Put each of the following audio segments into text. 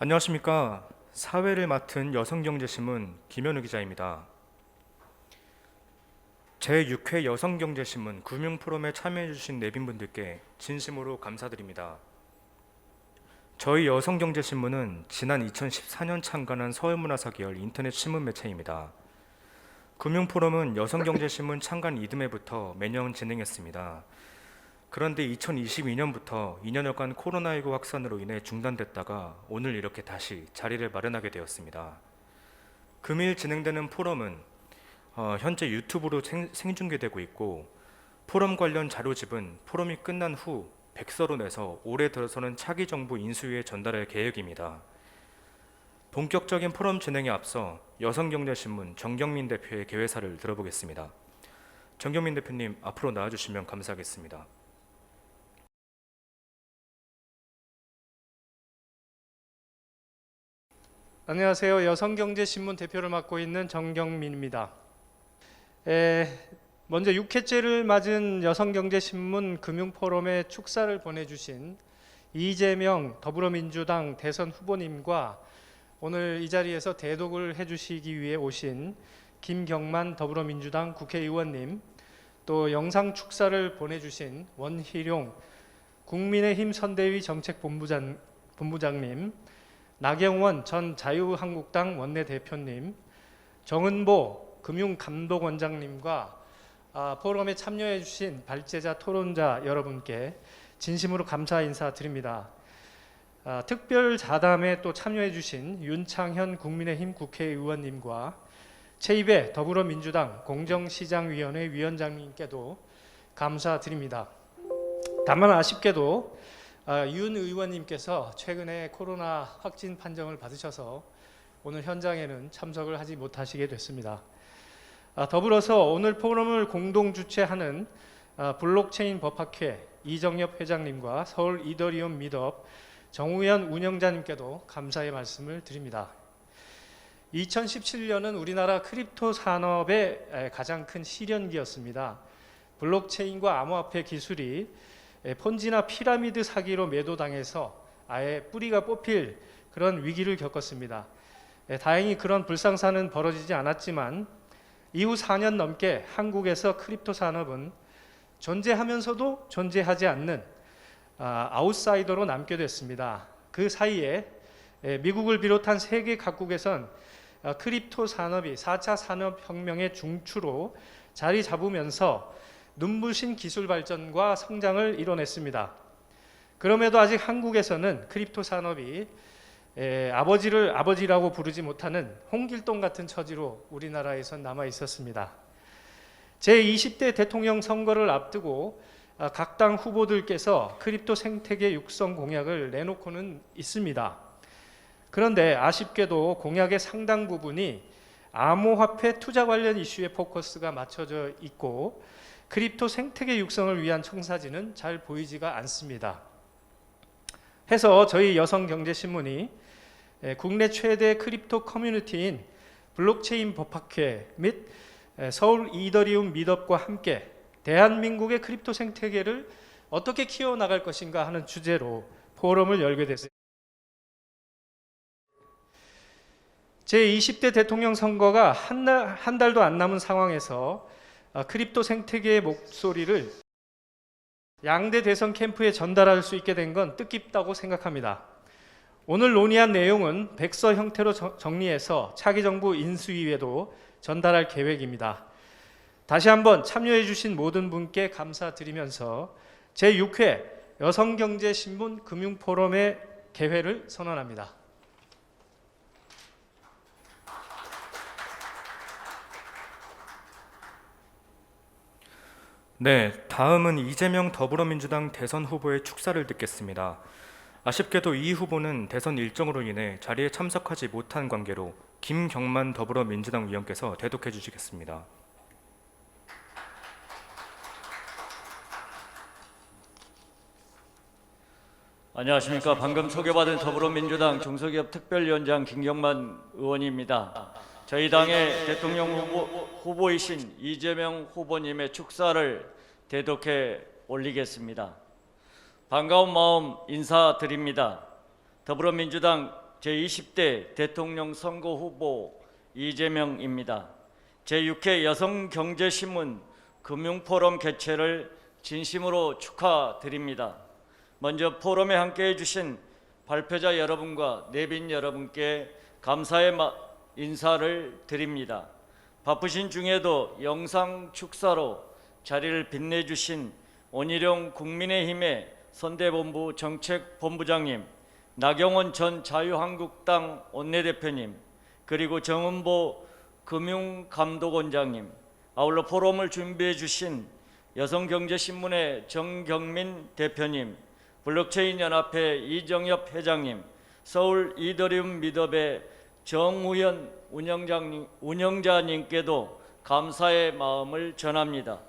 안녕하십니까. 사회를 맡은 여성경제신문 김현우 기자입니다. 제6회 여성경제신문 금융포럼에 참여해주신 내빈분들께 진심으로 감사드립니다. 저희 여성경제신문은 지난 2014년 창간한 서울문화사 계열 인터넷 신문 매체입니다. 금융포럼은 여성경제신문 창간 이듬해부터 매년 진행했습니다. 그런데 2022년부터 2년여간 코로나19 확산으로 인해 중단됐다가 오늘 이렇게 다시 자리를 마련하게 되었습니다. 금일 진행되는 포럼은 현재 유튜브로 생중계되고 있고, 포럼 관련 자료집은 포럼이 끝난 후 백서로 내서 올해 들어서는 차기 정부 인수위에 전달할 계획입니다. 본격적인 포럼 진행에 앞서 여성경제신문 정경민 대표의 개회사를 들어보겠습니다. 정경민 대표님, 앞으로 나와주시면 감사하겠습니다. 안녕하세요. 여성경제신문 대표를 맡고 있는 정경민입니다. 먼저 6회째를 맞은 여성경제신문 금융포럼에 축사를 보내주신 이재명 더불어민주당 대선 후보님과 오늘 이 자리에서 대독을 해주시기 위해 오신 김경만 더불어민주당 국회의원님, 또 영상 축사를 보내주신 원희룡 국민의힘 선대위 정책본부장님, 나경원 전 자유한국당 원내대표님, 정은보 금융감독원장님과 포럼에 참여해 주신 발제자 토론자 여러분께 진심으로 감사 인사드립니다. 특별 자담에 또 참여해 주신 윤창현 국민의힘 국회의원님과 최입의 더불어민주당 공정시장위원회 위원장님께도 감사드립니다. 다만 아쉽게도 윤 의원님께서 최근에 코로나 확진 판정을 받으셔서 오늘 현장에는 참석을 하지 못하시게 됐습니다. 더불어서 오늘 포럼을 공동 주최하는 블록체인 법학회 이정엽 회장님과 서울 이더리움 미드업 정우현 운영자님께도 감사의 말씀을 드립니다. 2017년은 우리나라 크립토 산업의 가장 큰 시련기였습니다. 블록체인과 암호화폐 기술이 폰지나 피라미드 사기로 매도당해서 아예 뿌리가 뽑힐 그런 위기를 겪었습니다. 다행히 그런 불상사는 벌어지지 않았지만 이후 4년 넘게 한국에서 크립토 산업은 존재하면서도 존재하지 않는 아웃사이더로 남게 됐습니다. 그 사이에 미국을 비롯한 세계 각국에선 크립토 산업이 4차 산업혁명의 중추로 자리 잡으면서 눈부신 기술 발전과 성장을 이뤄냈습니다. 그럼에도 아직 한국에서는 크립토 산업이 아버지를 아버지라고 부르지 못하는 홍길동 같은 처지로 우리나라에선 남아 있었습니다. 제20대 대통령 선거를 앞두고 각 당 후보들께서 크립토 생태계 육성 공약을 내놓고는 있습니다. 그런데 아쉽게도 공약의 상당 부분이 암호화폐 투자 관련 이슈에 포커스가 맞춰져 있고 크립토 생태계 육성을 위한 청사진은 잘 보이지가 않습니다. 해서 저희 여성경제신문이 국내 최대 크립토 커뮤니티인 블록체인 법학회 및 서울 이더리움 미드업과 함께 대한민국의 크립토 생태계를 어떻게 키워나갈 것인가 하는 주제로 포럼을 열게 됐습니다. 제20대 대통령 선거가 한 달도 안 남은 상황에서 크립토 생태계의 목소리를 양대 대선 캠프에 전달할 수 있게 된 건 뜻깊다고 생각합니다. 오늘 논의한 내용은 백서 형태로 정리해서 차기 정부 인수위에도 전달할 계획입니다. 다시 한번 참여해 주신 모든 분께 감사드리면서 제6회 여성경제신문 금융포럼의 개회를 선언합니다. 네, 다음은 이재명 더불어민주당 대선 후보의 축사를 듣겠습니다. 아쉽게도 이 후보는 대선 일정으로 인해 자리에 참석하지 못한 관계로 김경만 더불어민주당 위원께서 대독해 주시겠습니다. 안녕하십니까. 방금 소개받은 더불어민주당 중소기업 특별위원장 김경만 의원입니다. 저희 당의 대통령 후보이신 이재명 후보님의 축사를 대독해 올리겠습니다. 반가운 마음 인사드립니다. 더불어민주당 제20대 대통령 선거 후보 이재명입니다. 제6회 여성경제신문 금융포럼 개최를 진심으로 축하드립니다. 먼저 포럼에 함께해 주신 발표자 여러분과 내빈 여러분께 감사의 인사를 드립니다. 바쁘신 중에도 영상 축사로 자리를 빛내주신 원희룡 국민의힘의 선대본부 정책본부장님, 나경원 전 자유한국당 원내대표님, 그리고 정은보 금융감독원장님, 아울러 포럼을 준비해 주신 여성경제신문의 정경민 대표님, 블록체인연합회 이정엽 회장님, 서울 이더리움 미더의 정우현 운영자님께도 감사의 마음을 전합니다.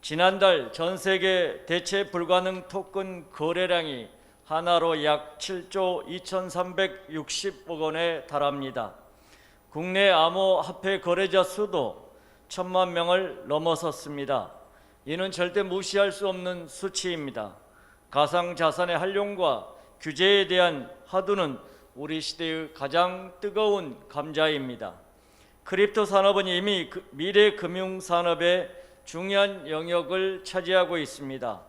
지난달 전 세계 대체 불가능 토큰 거래량이 하나로 약 7조 2,360억 원에 달합니다. 국내 암호화폐 거래자 수도 1,000만 명을 넘어섰습니다. 이는 절대 무시할 수 없는 수치입니다. 가상자산의 활용과 규제에 대한 화두는 우리 시대의 가장 뜨거운 감자입니다. 크립토 산업은 이미 미래 금융산업의 중요한 영역을 차지하고 있습니다.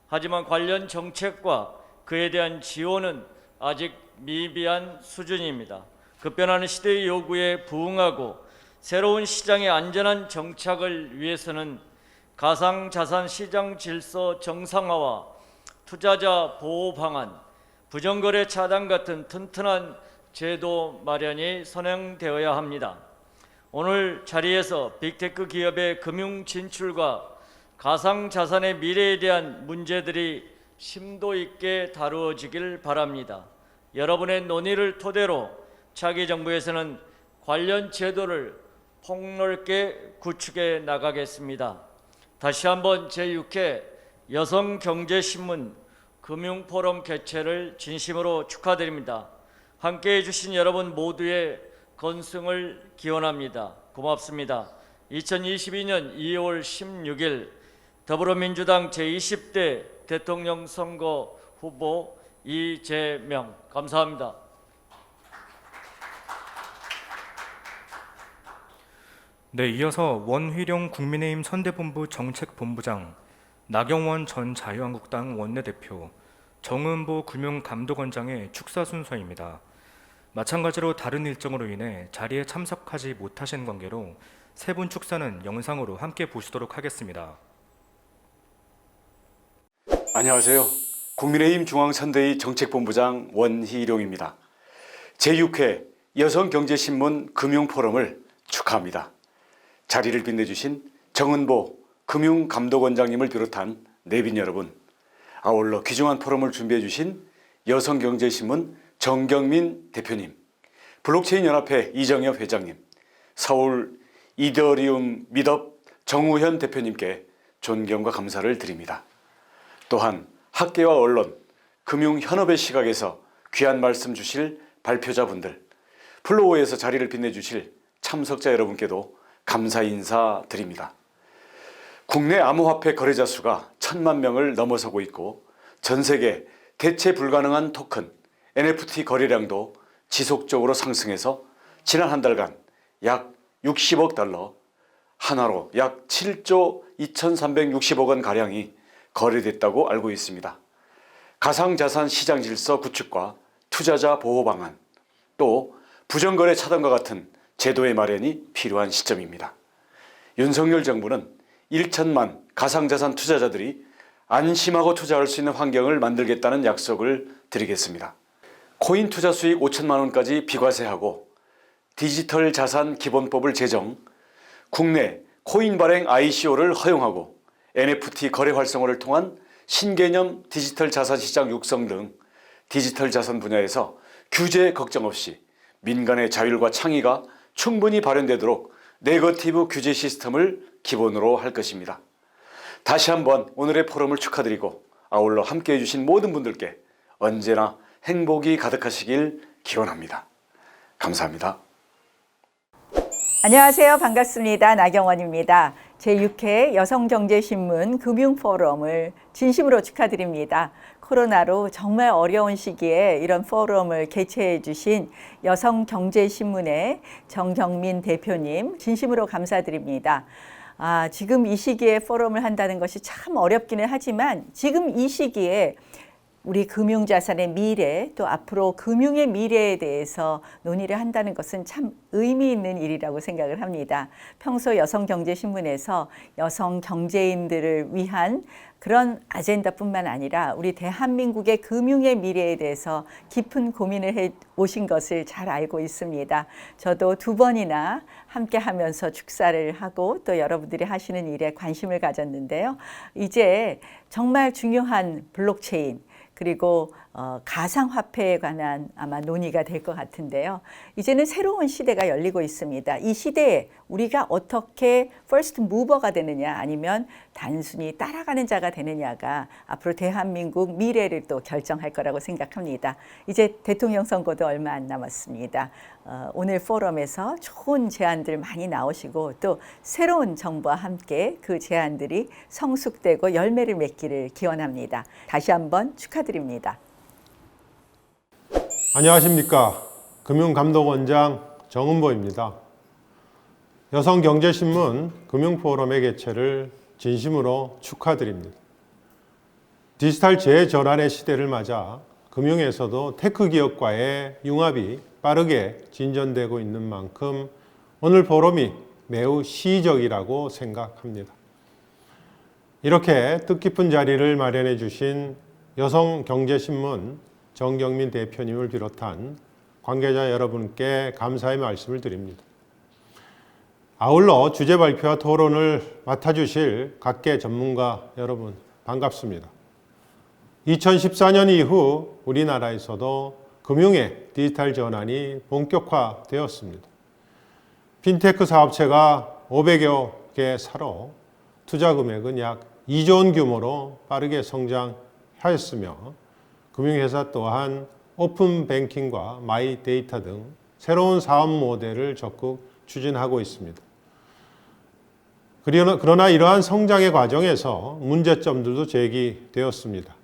하지만 관련 정책과 그에 대한 지원은 아직 미비한 수준입니다. 급변하는 시대의 요구에 부응하고 새로운 시장의 안전한 정착을 위해서는 가상자산 시장 질서 정상화와 투자자 보호 방안, 부정거래 차단 같은 튼튼한 제도 마련이 선행되어야 합니다. 오늘 자리에서 빅테크 기업의 금융 진출과 가상자산의 미래에 대한 문제들이 심도 있게 다루어지길 바랍니다. 여러분의 논의를 토대로 차기 정부에서는 관련 제도를 폭넓게 구축해 나가겠습니다. 다시 한번 제6회 여성경제신문 금융포럼 개최를 진심으로 축하드립니다. 함께해 주신 여러분 모두의 건승을 기원합니다. 고맙습니다. 2022년 2월 16일 더불어민주당 제20대 대통령 선거 후보 이재명. 감사합니다. 네, 이어서 원희룡 국민의힘 선대본부 정책본부장, 나경원 전 자유한국당 원내대표, 정은보 금융감독원장의 축사 순서입니다. 마찬가지로 다른 일정으로 인해 자리에 참석하지 못하신 관계로 세 분 축사는 영상으로 함께 보시도록 하겠습니다. 안녕하세요. 국민의힘 중앙선대위 정책본부장 원희룡입니다. 제6회 여성경제신문 금융포럼을 축하합니다. 자리를 빛내주신 정은보 금융감독원장님을 비롯한 내빈 여러분, 아울러 귀중한 포럼을 준비해 주신 여성경제신문 정경민 대표님, 블록체인연합회 이정엽 회장님, 서울 이더리움 미덥 정우현 대표님께 존경과 감사를 드립니다. 또한 학계와 언론, 금융현업의 시각에서 귀한 말씀 주실 발표자분들, 플로어에서 자리를 빛내주실 참석자 여러분께도 감사 인사 드립니다. 국내 암호화폐 거래자 수가 1,000만 명을 넘어서고 있고 전 세계 대체 불가능한 토큰 NFT 거래량도 지속적으로 상승해서 지난 한 달간 약 60억 달러, 하나로 약 7조 2,360억 원 가량이 거래됐다고 알고 있습니다. 가상자산 시장 질서 구축과 투자자 보호 방안, 또 부정거래 차단과 같은 제도의 마련이 필요한 시점입니다. 윤석열 정부는 1천만 가상자산 투자자들이 안심하고 투자할 수 있는 환경을 만들겠다는 약속을 드리겠습니다. 코인 투자 수익 5천만 원까지 비과세하고 디지털 자산 기본법을 제정, 국내 코인 발행 ICO를 허용하고 NFT 거래 활성화를 통한 신개념 디지털 자산 시장 육성 등 디지털 자산 분야에서 규제 걱정 없이 민간의 자율과 창의가 충분히 발현되도록 네거티브 규제 시스템을 기본으로 할 것입니다. 다시 한번 오늘의 포럼을 축하드리고 아울러 함께해 주신 모든 분들께 언제나 행복이 가득하시길 기원합니다. 감사합니다. 안녕하세요. 반갑습니다. 나경원입니다. 제6회 여성경제신문 금융포럼을 진심으로 축하드립니다. 코로나로 정말 어려운 시기에 이런 포럼을 개최해 주신 여성경제신문의 정경민 대표님 진심으로 감사드립니다. 지금 이 시기에 포럼을 한다는 것이 참 어렵기는 하지만 지금 이 시기에 우리 금융자산의 미래 또 앞으로 금융의 미래에 대해서 논의를 한다는 것은 참 의미 있는 일이라고 생각을 합니다. 평소 여성경제신문에서 여성 경제인들을 위한 그런 아젠다뿐만 아니라 우리 대한민국의 금융의 미래에 대해서 깊은 고민을 해 오신 것을 잘 알고 있습니다. 저도 2번이나 함께 하면서 축사를 하고 또 여러분들이 하시는 일에 관심을 가졌는데요. 이제 정말 중요한 블록체인 그리고 가상화폐에 관한 아마 논의가 될 것 같은데요. 이제는 새로운 시대가 열리고 있습니다. 이 시대에 우리가 어떻게 퍼스트 무버가 되느냐 아니면 단순히 따라가는 자가 되느냐가 앞으로 대한민국 미래를 또 결정할 거라고 생각합니다. 이제 대통령 선거도 얼마 안 남았습니다. 오늘 포럼에서 좋은 제안들 많이 나오시고 또 새로운 정부와 함께 그 제안들이 성숙되고 열매를 맺기를 기원합니다. 다시 한번 축하드립니다. 안녕하십니까. 금융감독원장 정은보입니다. 여성경제신문 금융포럼의 개최를 진심으로 축하드립니다. 디지털 재전환의 시대를 맞아 금융에서도 테크 기업과의 융합이 빠르게 진전되고 있는 만큼 오늘 포럼이 매우 시의적이라고 생각합니다. 이렇게 뜻깊은 자리를 마련해 주신 여성경제신문 정경민 대표님을 비롯한 관계자 여러분께 감사의 말씀을 드립니다. 아울러 주제 발표와 토론을 맡아주실 각계 전문가 여러분 반갑습니다. 2014년 이후 우리나라에서도 금융의 디지털 전환이 본격화되었습니다. 핀테크 사업체가 500여 개 사로 투자 금액은 약 2조 원 규모로 빠르게 성장하였으며 금융회사 또한 오픈 뱅킹과 마이 데이터 등 새로운 사업 모델을 적극 추진하고 있습니다. 그러나 이러한 성장의 과정에서 문제점들도 제기되었습니다.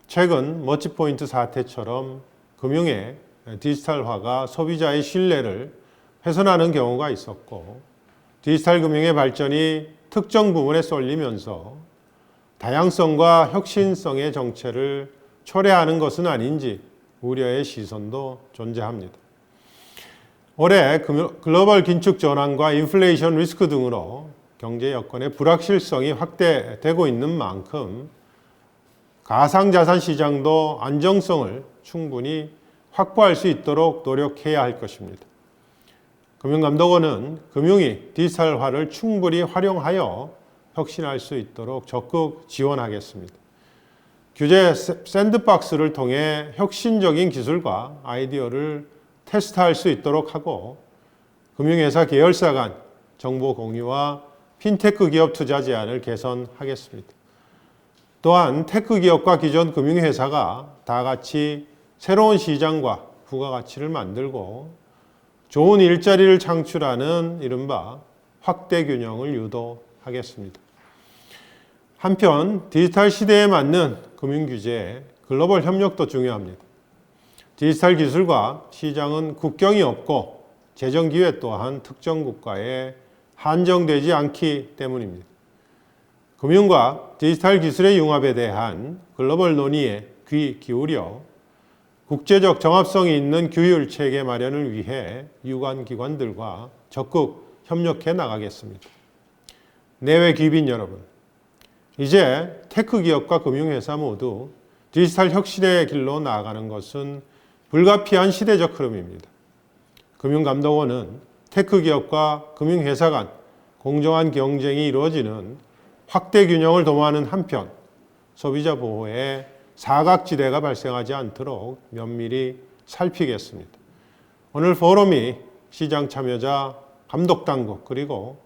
최근 머치포인트 사태처럼 금융의 디지털화가 소비자의 신뢰를 훼손하는 경우가 있었고 디지털 금융의 발전이 특정 부분에 쏠리면서 다양성과 혁신성의 정체를 초래하는 것은 아닌지 우려의 시선도 존재합니다. 올해 글로벌 긴축 전환과 인플레이션 리스크 등으로 경제 여건의 불확실성이 확대되고 있는 만큼 가상자산 시장도 안정성을 충분히 확보할 수 있도록 노력해야 할 것입니다. 금융감독원은 금융이 디지털화를 충분히 활용하여 혁신할 수 있도록 적극 지원하겠습니다. 규제 샌드박스를 통해 혁신적인 기술과 아이디어를 테스트할 수 있도록 하고 금융회사 계열사 간 정보 공유와 핀테크 기업 투자 제한을 개선하겠습니다. 또한 테크 기업과 기존 금융회사가 다 같이 새로운 시장과 부가가치를 만들고 좋은 일자리를 창출하는 이른바 확대 균형을 유도하겠습니다. 한편 디지털 시대에 맞는 금융규제의 글로벌 협력도 중요합니다. 디지털 기술과 시장은 국경이 없고 재정 기회 또한 특정 국가에 한정되지 않기 때문입니다. 금융과 디지털 기술의 융합에 대한 글로벌 논의에 귀 기울여 국제적 정합성이 있는 규율 체계 마련을 위해 유관 기관들과 적극 협력해 나가겠습니다. 내외 귀빈 여러분, 이제 테크 기업과 금융회사 모두 디지털 혁신의 길로 나아가는 것은 불가피한 시대적 흐름입니다. 금융감독원은 테크 기업과 금융회사 간 공정한 경쟁이 이루어지는 확대 균형을 도모하는 한편 소비자 보호에 사각지대가 발생하지 않도록 면밀히 살피겠습니다. 오늘 포럼이 시장 참여자, 감독당국 그리고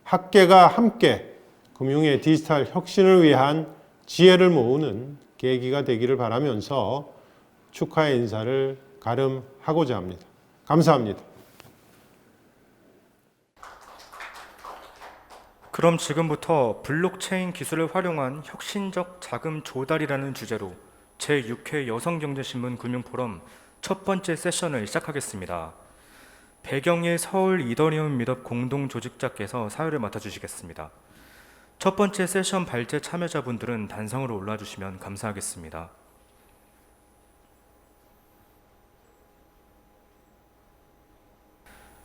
학계가 함께 금융의 디지털 혁신을 위한 지혜를 모으는 계기가 되기를 바라면서 축하의 인사를 가름하고자 합니다. 감사합니다. 그럼 지금부터 블록체인 기술을 활용한 혁신적 자금 조달이라는 주제로 제6회 여성경제신문 금융포럼 첫 번째 세션을 시작하겠습니다. 배경일 서울 이더리움 밋업 공동조직자께서 사회를 맡아주시겠습니다. 첫 번째 세션 발제 참여자분들은 단상으로 올라주시면 감사하겠습니다.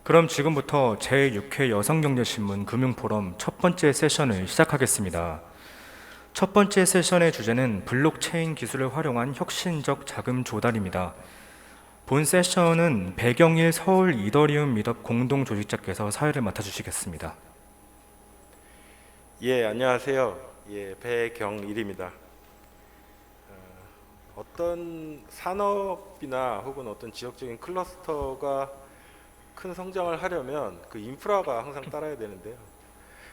그럼 지금부터 제6회 여성경제신문 금융포럼 첫 번째 세션을 시작하겠습니다. 첫 번째 세션의 주제는 블록체인 기술을 활용한 혁신적 자금 조달입니다. 본 세션은 배경일 서울 이더리움 밋업 공동조직자께서 사회를 맡아주시겠습니다. 예, 안녕하세요. 예, 배경일입니다. 어떤 산업이나 혹은 어떤 지역적인 클러스터가 큰 성장을 하려면 그 인프라가 항상 따라야 되는데요.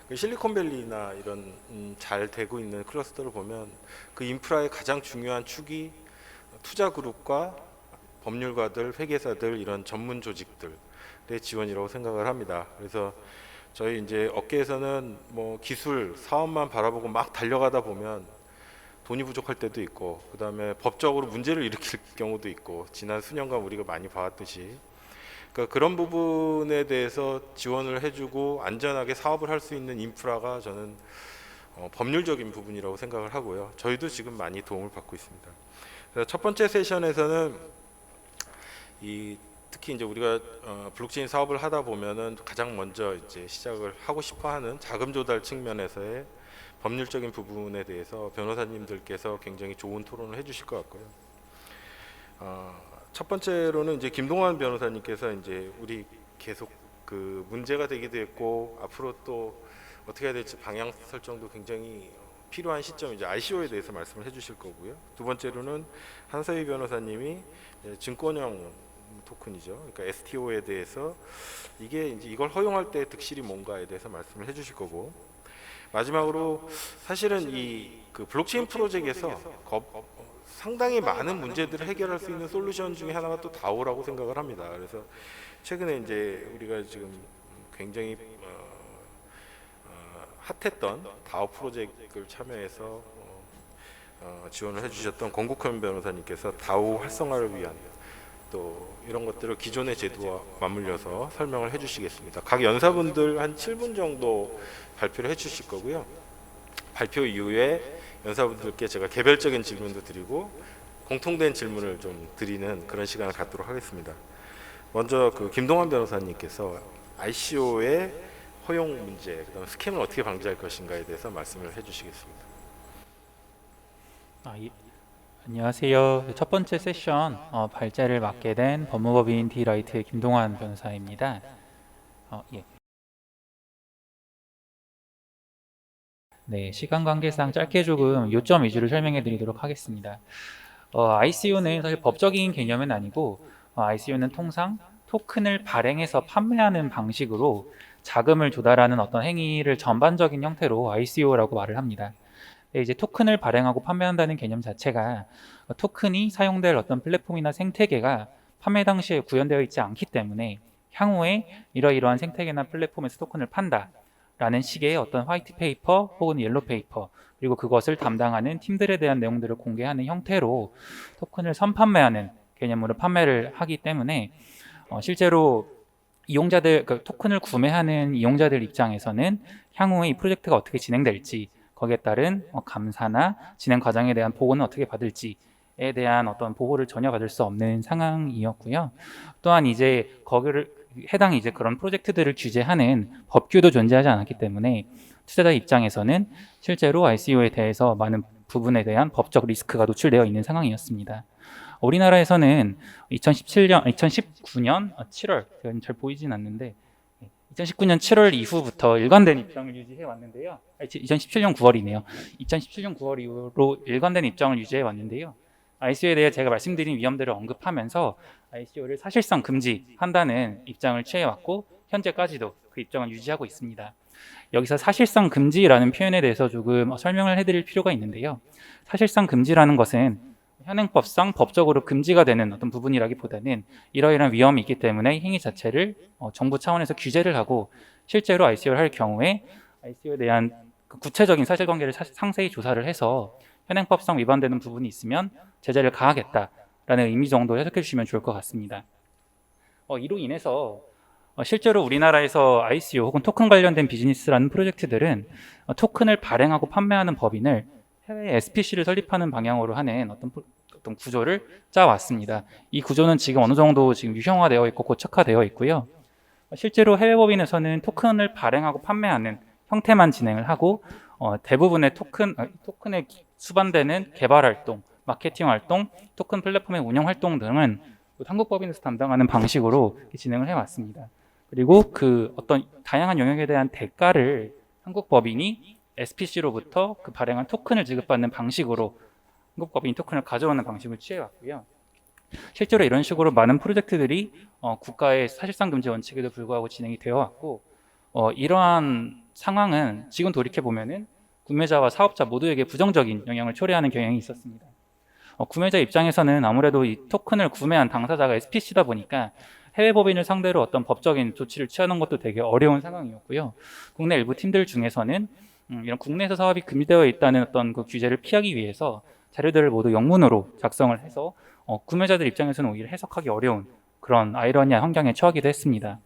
그 실리콘밸리나 이런 잘 되고 있는 클러스터를 보면 그 인프라의 가장 중요한 축이 투자 그룹과 법률가들, 회계사들 이런 전문 조직들의 지원이라고 생각을 합니다. 그래서 저희 이제 업계에서는 뭐 기술, 사업만 바라보고 막 달려가다 보면 돈이 부족할 때도 있고, 그 다음에 법적으로 문제를 일으킬 경우도 있고, 지난 수년간 우리가 많이 봐왔듯이 그러니까 그런 부분에 대해서 지원을 해주고 안전하게 사업을 할 수 있는 인프라가 저는 법률적인 부분이라고 생각을 하고요. 저희도 지금 많이 도움을 받고 있습니다. 그래서 첫 번째 세션에서는 특히 이제 우리가 블록체인 사업을 하다 보면은 가장 먼저 이제 시작을 하고 싶어하는 자금 조달 측면에서의 법률적인 부분에 대해서 변호사님들께서 굉장히 좋은 토론을 해주실 것 같고요. 첫 번째로는 이제 김동완 변호사님께서 이제 우리 계속 그 문제가 되기도 했고 앞으로 또 어떻게 해야 될지 방향 설정도 굉장히 필요한 시점 이제 ICO에 대해서 말씀을 해주실 거고요. 두 번째로는 한서희 변호사님이 증권형 토큰이죠. 그러니까 STO에 대해서 이게 이제 이걸 허용할 때 득실이 뭔가에 대해서 말씀을 해주실 거고, 마지막으로 사실은 이 그 블록체인 프로젝트에서 상당히 많은 문제들을 해결할 수 있는 솔루션 중에 하나가 또 다오라고 생각을 합니다. 그래서 최근에 이제 우리가 지금 굉장히 핫했던 다오 프로젝트를 참여해서 지원을 해주셨던 권국현 변호사님께서 다오 활성화를 위한 또 이런 것들을 기존의 제도와 맞물려서 설명을 해주시겠습니다. 각 연사분들 한 7분 정도 발표를 해주실 거고요. 발표 이후에 연사분들께 제가 개별적인 질문도 드리고 공통된 질문을 좀 드리는 그런 시간을 갖도록 하겠습니다. 먼저 그 김동완 변호사님께서 ICO의 허용 문제, 그다음 스캠을 어떻게 방지할 것인가에 대해서 말씀을 해주시겠습니다. 안녕하세요. 첫 번째 세션 발제를 맡게 된 법무법인 디라이트의 김동완 변호사입니다. 네, 시간 관계상 짧게 조금 요점 위주로 설명해 드리도록 하겠습니다. ICO는 사실 법적인 개념은 아니고 ICO는 통상 토큰을 발행해서 판매하는 방식으로 자금을 조달하는 어떤 행위를 전반적인 형태로 ICO라고 말을 합니다. 이제 토큰을 발행하고 판매한다는 개념 자체가 토큰이 사용될 어떤 플랫폼이나 생태계가 판매 당시에 구현되어 있지 않기 때문에 향후에 이러이러한 생태계나 플랫폼에서 토큰을 판다라는 식의 어떤 화이트 페이퍼 혹은 옐로 페이퍼 그리고 그것을 담당하는 팀들에 대한 내용들을 공개하는 형태로 토큰을 선판매하는 개념으로 판매를 하기 때문에 실제로 이용자들, 그러니까 토큰을 구매하는 이용자들 입장에서는 향후에 이 프로젝트가 어떻게 진행될지 거기에 따른 감사나 진행 과정에 대한 보고는 어떻게 받을지에 대한 어떤 보호를 전혀 받을 수 없는 상황이었고요. 또한 이제 거기를 해당 이제 그런 프로젝트들을 규제하는 법규도 존재하지 않았기 때문에 투자자 입장에서는 실제로 ICO에 대해서 많은 부분에 대한 법적 리스크가 노출되어 있는 상황이었습니다. 우리나라에서는 2019년 7월, 잘 보이진 않는데 2019년 7월 이후부터 일관된 입장을 유지해 왔는데요. 2017년 9월이네요. 2017년 9월 이후로 일관된 입장을 유지해 왔는데요. ICO에 대해 제가 말씀드린 위험들을 언급하면서 ICO를 사실상 금지한다는 입장을 취해왔고 현재까지도 그 입장을 유지하고 있습니다. 여기서 사실상 금지라는 표현에 대해서 조금 설명을 해드릴 필요가 있는데요. 사실상 금지라는 것은 현행법상 법적으로 금지가 되는 어떤 부분이라기보다는 이러이러한 위험이 있기 때문에 행위 자체를 정부 차원에서 규제를 하고 실제로 ICO를 할 경우에 ICO에 대한 그 구체적인 사실관계를 상세히 조사를 해서 현행법상 위반되는 부분이 있으면 제재를 가하겠다라는 의미 정도 해석해 주시면 좋을 것 같습니다. 이로 인해서 실제로 우리나라에서 ICO 혹은 토큰 관련된 비즈니스라는 프로젝트들은 토큰을 발행하고 판매하는 법인을 해외 SPC를 설립하는 방향으로 하는 어떤 구조를 짜왔습니다. 이 구조는 지금 어느 정도 지금 유형화되어 있고 고착화되어 있고요. 실제로 해외 법인에서는 토큰을 발행하고 판매하는 형태만 진행을 하고 대부분의 토큰에 수반되는 개발 활동, 마케팅 활동, 토큰 플랫폼의 운영 활동 등은 한국 법인에서 담당하는 방식으로 진행을 해왔습니다. 그리고 그 어떤 다양한 영역에 대한 대가를 한국 법인이 SPC로부터 그 발행한 토큰을 지급받는 방식으로 한국 법인이 토큰을 가져오는 방식을 취해왔고요. 실제로 이런 식으로 많은 프로젝트들이 국가의 사실상 금지 원칙에도 불구하고 진행이 되어 왔고 이러한 상황은 지금 돌이켜 보면은 구매자와 사업자 모두에게 부정적인 영향을 초래하는 경향이 있었습니다. 구매자 입장에서는 아무래도 이 토큰을 구매한 당사자가 SPC다 보니까 해외 법인을 상대로 어떤 법적인 조치를 취하는 것도 되게 어려운 상황이었고요. 국내 일부 팀들 중에서는 이런 국내에서 사업이 금지되어 있다는 어떤 그 규제를 피하기 위해서 자료들을 모두 영문으로 작성을 해서 구매자들 입장에서는 오히려 해석하기 어려운 그런 아이러니한 환경에 처하기도 했습니다.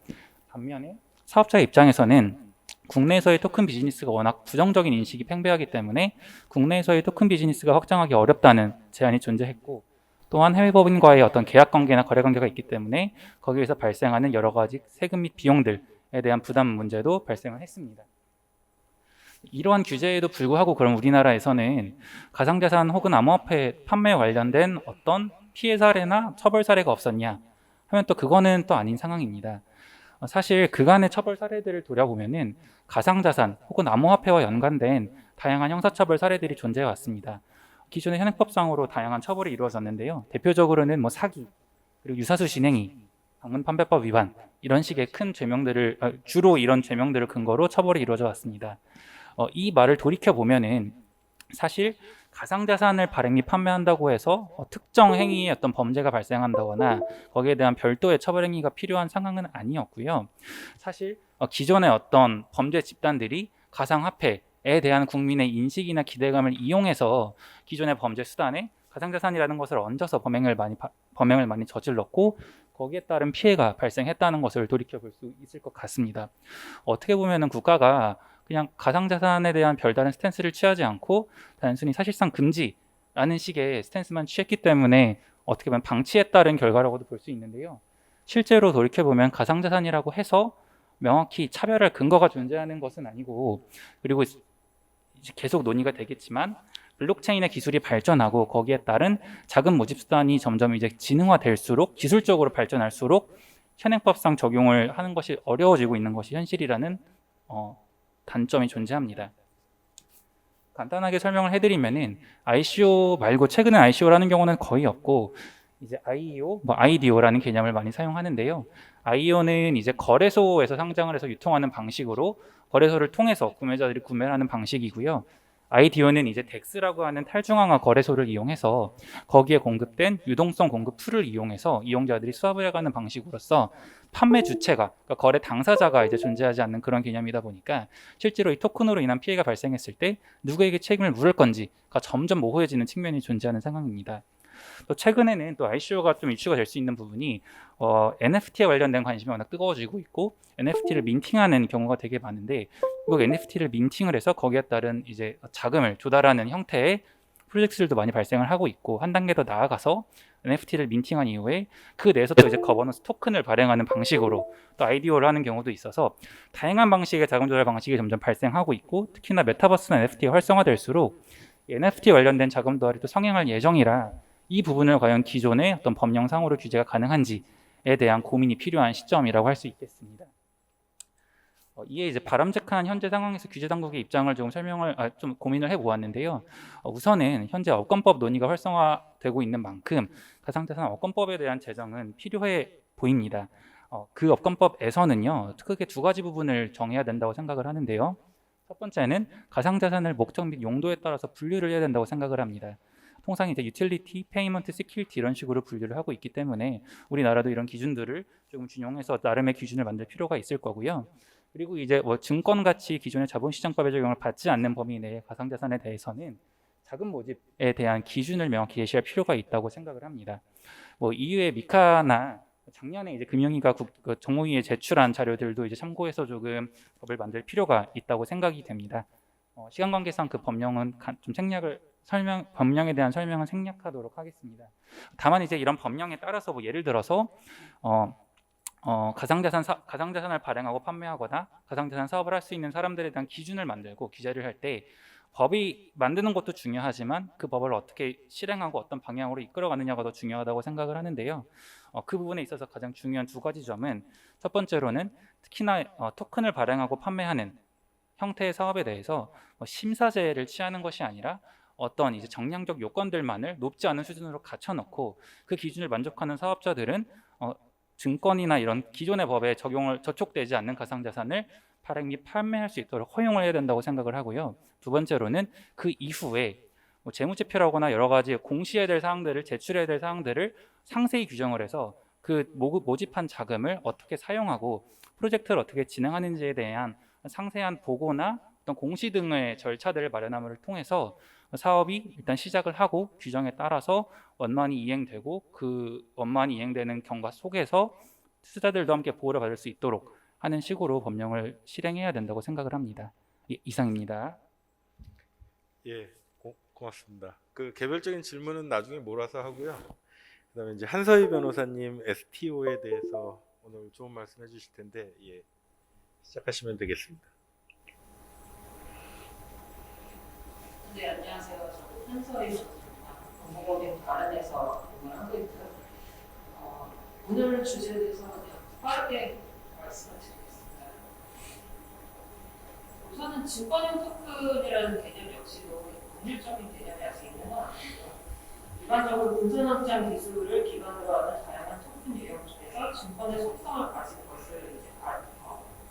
반면에 사업자 입장에서는 국내에서의 토큰 비즈니스가 워낙 부정적인 인식이 팽배하기 때문에 국내에서의 토큰 비즈니스가 확장하기 어렵다는 제한이 존재했고 또한 해외 법인과의 어떤 계약 관계나 거래 관계가 있기 때문에 거기에서 발생하는 여러 가지 세금 및 비용들에 대한 부담 문제도 발생을 했습니다. 이러한 규제에도 불구하고 그럼 우리나라에서는 가상자산 혹은 암호화폐 판매 관련된 어떤 피해 사례나 처벌 사례가 없었냐 하면 또 그거는 또 아닌 상황입니다. 사실 그간의 처벌 사례들을 돌아보면은 가상자산 혹은 암호화폐와 연관된 다양한 형사처벌 사례들이 존재해 왔습니다. 기존의 현행법상으로 다양한 처벌이 이루어졌는데요. 대표적으로는 뭐 사기, 그리고 유사수 진행이, 방문판매법 위반 이런 식의 큰 죄명들을 주로 이런 죄명들을 근거로 처벌이 이루어져 왔습니다. 이 말을 돌이켜 보면은 사실 가상자산을 발행 및 판매한다고 해서 특정 행위의 어떤 범죄가 발생한다거나 거기에 대한 별도의 처벌 행위가 필요한 상황은 아니었고요. 사실 기존의 어떤 범죄 집단들이 가상화폐에 대한 국민의 인식이나 기대감을 이용해서 기존의 범죄 수단에 가상자산이라는 것을 얹어서 범행을 많이 저질렀고 거기에 따른 피해가 발생했다는 것을 돌이켜 볼 수 있을 것 같습니다. 어떻게 보면은 국가가 그냥 가상자산에 대한 별다른 스탠스를 취하지 않고 단순히 사실상 금지라는 식의 스탠스만 취했기 때문에 어떻게 보면 방치에 따른 결과라고도 볼 수 있는데요. 실제로 돌이켜보면 가상자산이라고 해서 명확히 차별할 근거가 존재하는 것은 아니고 그리고 이제 계속 논의가 되겠지만 블록체인의 기술이 발전하고 거기에 따른 자금 모집 수단이 점점 이제 진흥화될수록 기술적으로 발전할수록 현행법상 적용을 하는 것이 어려워지고 있는 것이 현실이라는 단점이 존재합니다. 간단하게 설명을 해드리면은 ICO 말고 최근에 ICO라는 경우는 거의 없고 이제 IEO, IDO라는 개념을 많이 사용하는데요. IEO는 이제 거래소에서 상장을 해서 유통하는 방식으로 거래소를 통해서 구매자들이 구매를 하는 방식이고요. IDO는 이제 DEX라고 하는 탈중앙화 거래소를 이용해서 거기에 공급된 유동성 공급 풀을 이용해서 이용자들이 수합을 해가는 방식으로서 판매 주체가 그러니까 거래 당사자가 이제 존재하지 않는 그런 개념이다 보니까 실제로 이 토큰으로 인한 피해가 발생했을 때 누구에게 책임을 물을 건지가 점점 모호해지는 측면이 존재하는 상황입니다. 또 최근에는 또 ICO가 좀 이슈가 될 수 있는 부분이 NFT에 관련된 관심이 워낙 뜨거워지고 있고 NFT를 민팅하는 경우가 되게 많은데 그 NFT를 민팅을 해서 거기에 따른 이제 자금을 조달하는 형태의 프로젝트들도 많이 발생을 하고 있고 한 단계 더 나아가서 NFT를 민팅한 이후에 그 내에서 또 이제 거버넌스 토큰을 발행하는 방식으로 또 IDO를 하는 경우도 있어서 다양한 방식의 자금 조달 방식이 점점 발생하고 있고 특히나 메타버스나 NFT가 활성화될수록 NFT 관련된 자금 조달이 또 성행할 예정이라 이 부분을 과연 기존의 어떤 법령상으로 규제가 가능한지에 대한 고민이 필요한 시점이라고 할 수 있겠습니다. 이에 이제 바람직한 현재 상황에서 규제 당국의 입장을 좀 고민을 해보았는데요. 우선은 현재 업권법 논의가 활성화되고 있는 만큼 가상자산 업권법에 대한 제정은 필요해 보입니다. 그 업권법에서는요 크게 두 가지 부분을 정해야 된다고 생각을 하는데요. 첫 번째는 가상자산을 목적 및 용도에 따라서 분류를 해야 된다고 생각을 합니다. 통상 이제 유틸리티, 페이먼트, 시큐리티 이런 식으로 분류를 하고 있기 때문에 우리나라도 이런 기준들을 조금 준용해서 나름의 기준을 만들 필요가 있을 거고요. 그리고 이제 뭐 증권같이 기존의 자본시장법의 적용을 받지 않는 범위 내의 가상자산에 대해서는 자금 모집에 대한 기준을 명확히 제시할 필요가 있다고 생각을 합니다. 뭐 EU의 미카나 작년에 이제 금융위가 정무위에 제출한 자료들도 이제 참고해서 조금 법을 만들 필요가 있다고 생각이 됩니다. 시간 관계상 그 법령은 좀 법령에 대한 설명은 생략하도록 하겠습니다. 다만 이제 이런 법령에 따라서 뭐 예를 들어서 가상자산을 발행하고 판매하거나 가상자산 사업을 할 수 있는 사람들에 대한 기준을 만들고 규제를 할 때 법이 만드는 것도 중요하지만 그 법을 어떻게 실행하고 어떤 방향으로 이끌어가느냐가 더 중요하다고 생각을 하는데요. 그 부분에 있어서 가장 중요한 두 가지 점은 첫 번째로는 특히나 토큰을 발행하고 판매하는 형태의 사업에 대해서 심사제를 취하는 것이 아니라 어떤 이제 정량적 요건들만을 높지 않은 수준으로 갖춰놓고 그 기준을 만족하는 사업자들은 증권이나 이런 기존의 법에 저촉되지 않는 가상자산을 발행 및 판매할 수 있도록 허용을 해야 된다고 생각을 하고요. 두 번째로는 그 이후에 재무제표라거나 여러 가지 공시해야 될 사항들을 제출해야 될 사항들을 상세히 규정을 해서 그 모집한 자금을 어떻게 사용하고 프로젝트를 어떻게 진행하는지에 대한 상세한 보고나 어떤 공시 등의 절차들을 마련함을 통해서 사업이 일단 시작을 하고 규정에 따라서 원만히 이행되고 그 원만히 이행되는 경과 속에서 투자자들도 함께 보호를 받을 수 있도록 하는 식으로 법령을 실행해야 된다고 생각을 합니다. 이상입니다. 예, 고맙습니다. 그 개별적인 질문은 나중에 몰아서 하고요. 그다음에 이제 한서희 변호사님 STO에 대해서 오늘 좋은 말씀 해주실 텐데 시작하시면 되겠습니다. 네, 안녕하세요. 저는 한서희 변호사입니다. 법무법인 다른에서 근무를 하고 있고요. 오늘 주제에 대해서 그냥 빠르게 말씀을 드리겠습니다. 우선은 증권형 토큰이라는 개념 역시도 법률적인 개념이 아직 있는 건 아니고요. 일반적으로 분산확장 기술을 기반으로 하는 다양한 토큰 유형 중에서 증권의 속성을 가진 것을 이제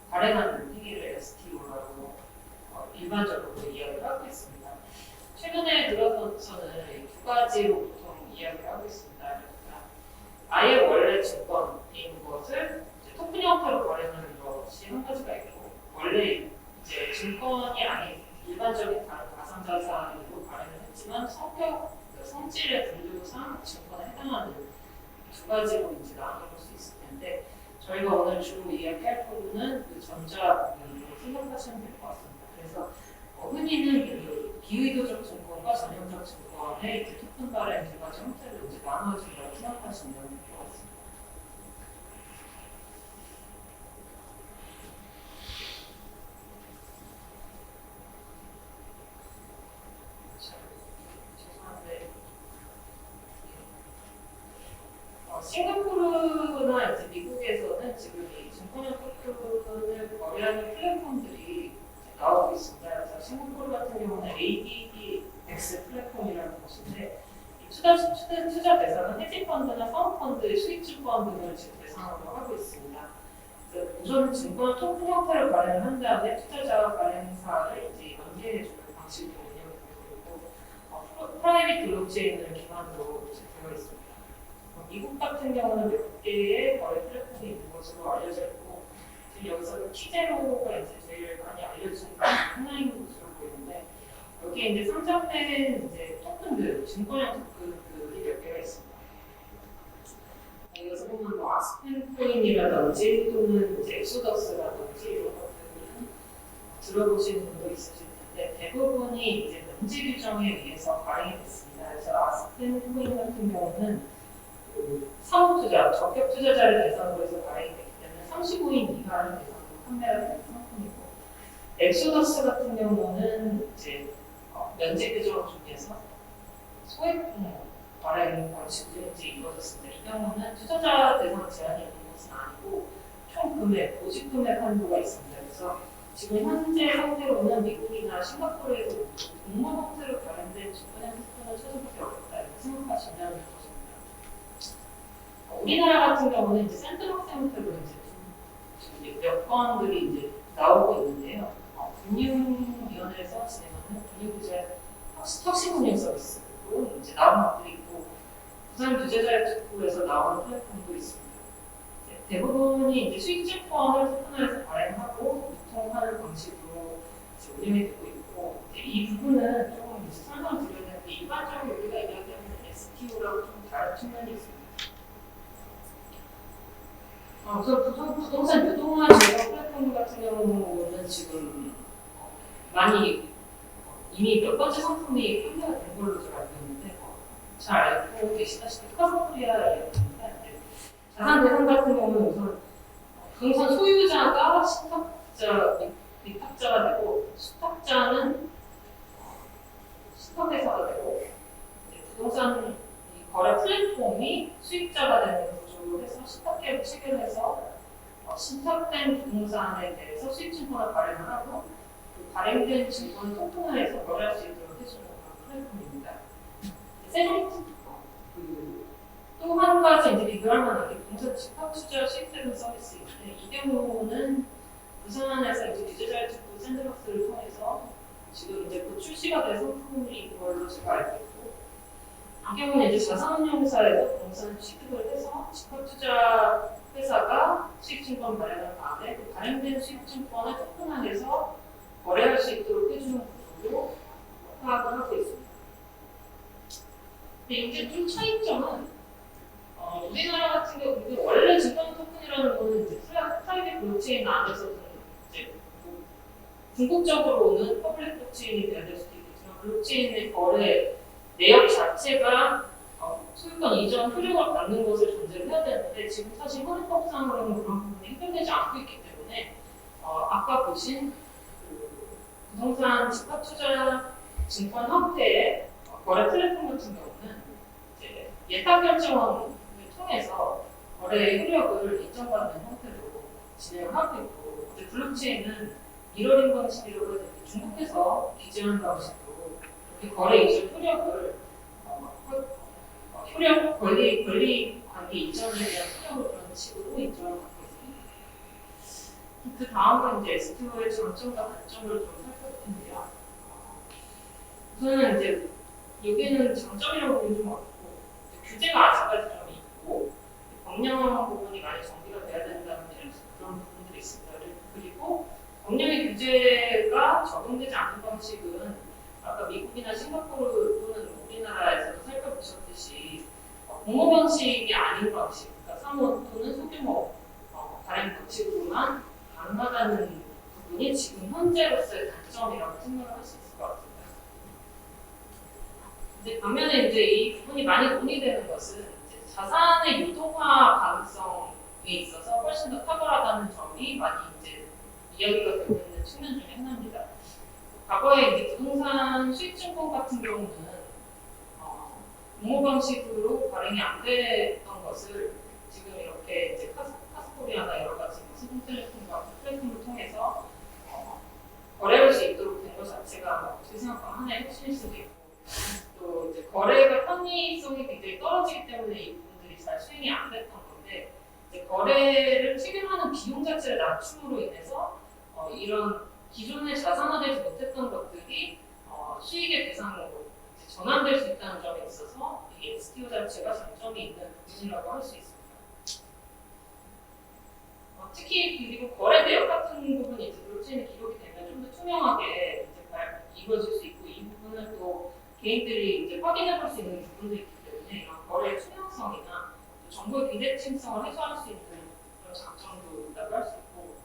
발행하는 행위를 STO라고 일반적으로 이야기를 하고 있습니다. 최근에 들어서는 두 가지로 보통 이야기를 하고 있습니다. 그러니까 아예 원래 증권인 것을 이제 토큰 형태로 발행하는 것이 한 가지가 있고, 원래 이제 증권이 아닌 일반적인 다른 가상자산으로 발행을 했지만 성질의 분류상 증권에 해당하는 두 가지로 이제 나눠볼 수 있을 텐데, 저희가 오늘 주로 이야기할 부분은 그 전자 부분으로 생각하시면 될 것 같습니다. 그래서 흔히는 비의도적 증권과 전형적 증권의 이제 토큰 발행 두 가지 형태로 이제 나눠진다고 생각하시면 될 것 같습니다. 싱가포르나 이제 미국에서는 지금 이 증권형 토큰을 거래하는 플랫폼들이 나오고 있습니다. 그래서 싱가포르 같은 경우는 ADX 플랫폼이라는 것인데, 투자 대상은 헤지펀드나 사모펀드의 수익증권 등을 지금 대상으로 하고 있습니다. 우선 증권 토큰 형태를 발행을 한 다음에 투자자와 발행사를 이제 연계해주는 방식으로 운영되고 있고, 프라이빗 블록체인을 기반으로 되어 있습니다. 미국 같은 경우는 몇 개의 거래 플랫폼이 있는 것으로 알려져 있고, 지금 여기서 키제로가 이제 제일 많이 알려진 하나인 것으로 보이는데, 여기에 이제 상장된 이제 토큰들, 증권형 토큰들이 몇 개가 있습니다. 여기서 보면 뭐 아스펜 코인이라든지 또는 이제 엑소더스라든지 이런 것들은 들어보신 분도 있으실 텐데, 대부분이 이제 문제 규정에 의해서 발행이 됐습니다. 그래서 아스펜 코인 같은 경우는 사모투자, 적격 투자자를 대상으로 해서 발행이 되기 때문에 35인 이하를 대상으로 판매가 되는 상품이고, 엑소더스 같은 경우는 이제 면제 규정 중에서 소액품 발행 방식으로 이제 이루어졌습니다. 이 경우는 투자자 대상 제한이 있는 것은 아니고 총 금액, 모집 금액 한도가 있습니다. 그래서 지금 현재 상태로는 미국이나 싱가포르에서 공모 형태로 발행된 증권형 토큰을 찾아보기 어렵다 이렇게 생각하시면 될 것입니다. 우리나라 같은 경우는 이제 샌드박스 형태로 이제 몇 건들이 이제 나오고 있는데요. 금융위원회에서 진행하는 금융구제 혁신금융 서비스로 이제 나오는 것들이 있고, 부산 규제자유특구에서 나오는 플랫폼도 있습니다. 대부분이 이제 수익증권을 토큰화해서 발행하고 유통하는 방식으로 이제 운영이 되고 있고 이제 이 부분은 조금 이제 설명드려야 되는데 일반적으로 우리가 이야기하는 STO라고 좀 다른 측면이 있습니다. 우선 부동산 유동화 제휴 플랫폼 같은 경우는 지금 많이 이미 몇 번째 상품이 판매가 된 걸로 제가 알고 있는데 잘 알고 계시다시피 카사코리아입니다. 자산 대상 같은 경우는 우선 부동산 소유자가 위탁자가 되고 수탁자는 수탁회사가 되고 부동산 거래 플랫폼이 수익자가 되는 구조로 해서 신탁계약을 체결해서 신탁된 부동산에 대해서 수익증권을 발행을 하고 그 발행된 증권 토큰화해서 거래할 수 있도록 해주는 그런 플랫폼입니다. 또 한 가지 이제 비교할 만한 게 부동산 집합 투자 수익되는 서비스인데 이 경우는 부산에서 이제 디지털 샌드박스를 통해서 지금 이제 곧 출시가 된 상품인 걸로 제가 알고 있고 이 경우는 이제 자산운용사에서 부동산 취득을 해서 집합투자 회사가 수익증권 발행을 다음에 그 발행된 수익증권을 토큰화해서 거래할 수 있도록 해주는 구조로 파악을 하고 있습니다. 근데 이제 좀 차이점은 우리나라 같은 경우는 원래 증권 토큰이라는 거는 이제 프라이빗 블록체인 안에서는 이제 뭐 궁극적으로는 퍼블릭 블록체인이 돼야 될 수도 있겠지만 블록체인의 거래 내역 자체가 소유권 이전 효력을 받는 것을 전제로 해야 되는데 지금 사실 헌법상으로는 그런 부분이 해결되지 않고 있기 때문에 아까 보신 그 부동산 집합투자 증권 형태의 거래 플랫폼 같은 경우는 이제 예탁결정원을 통해서 거래의 효력을 인정받는 형태로 진행을 하고 있고 이제 블록체인은 미러링 방식이라고 해서 중국에서 기재한 방식으로 이렇게 거래 이전 효력을 효력 권리 관계 이전에 대한 효력을 그런 식으로 인정을 받고 있습니다. 그 다음은 이제 STO의 장점과 단점을 좀 살펴볼 텐데요. 우선은 이제 여기는 장점이라고 보기 좀 어렵고 규제가 아직까지 좀 있고 법령 부분이 많이 정비가 돼야 된다는 그런 부분들이 있습니다. 그리고 법령의 규제가 적용되지 않는 방식은 아까 미국이나 싱가포르 또는 우리나라에서도 살펴보셨듯이 공모 방식이 아닌 방식, 그러니까 사모 또는 소규모 발행 방식으로만 가능하다는 부분이 지금 현재로서의 단점이라고 생각을 할 수 있을 것 같습니다. 근데 반면에 이제 이 부분이 많이 논의되는 것은 이제 자산의 유동화 가능성에 있어서 훨씬 더 탁월하다는 점이 많이 이제 이야기가 되고 있는 측면 중에 하나입니다. 과거에 이제 부동산 수익증권 같은 경우는 공모 방식으로 발행이 안 됐던 것을 지금 이렇게 이제 카스코리아나 여러 가지 수분 플랫폼을 통해서 거래할 수 있도록 된 것 자체가 어떻게 생각하면 하나의 혁신일 수도 있고 또 이제 거래가 편의성이 굉장히 떨어지기 때문에 이 부분들이 잘 수행이 안 됐던 건데 이제 거래를 체결하는 비용 자체를 낮춤으로 인해서 이런 기존에 자산화되지 못했던 것들이 수익의 대상으로 전환될 수 있다는 점에 있어서 이 STO 자체가 장점이 있는 부분이라고 할 수 있습니다. 특히 그리고 거래 내역 같은 부분이 이제 블록체인에 기록이 되면 좀 더 투명하게 이제 이루어질 수 있고 이 부분은 또 개인들이 이제 확인해 볼 수 있는 부분들이 있기 때문에 이런 거래의 투명성이나 정보의 비대칭성을 해소할 수 있는 그런 장점도 있다고 할 수 있고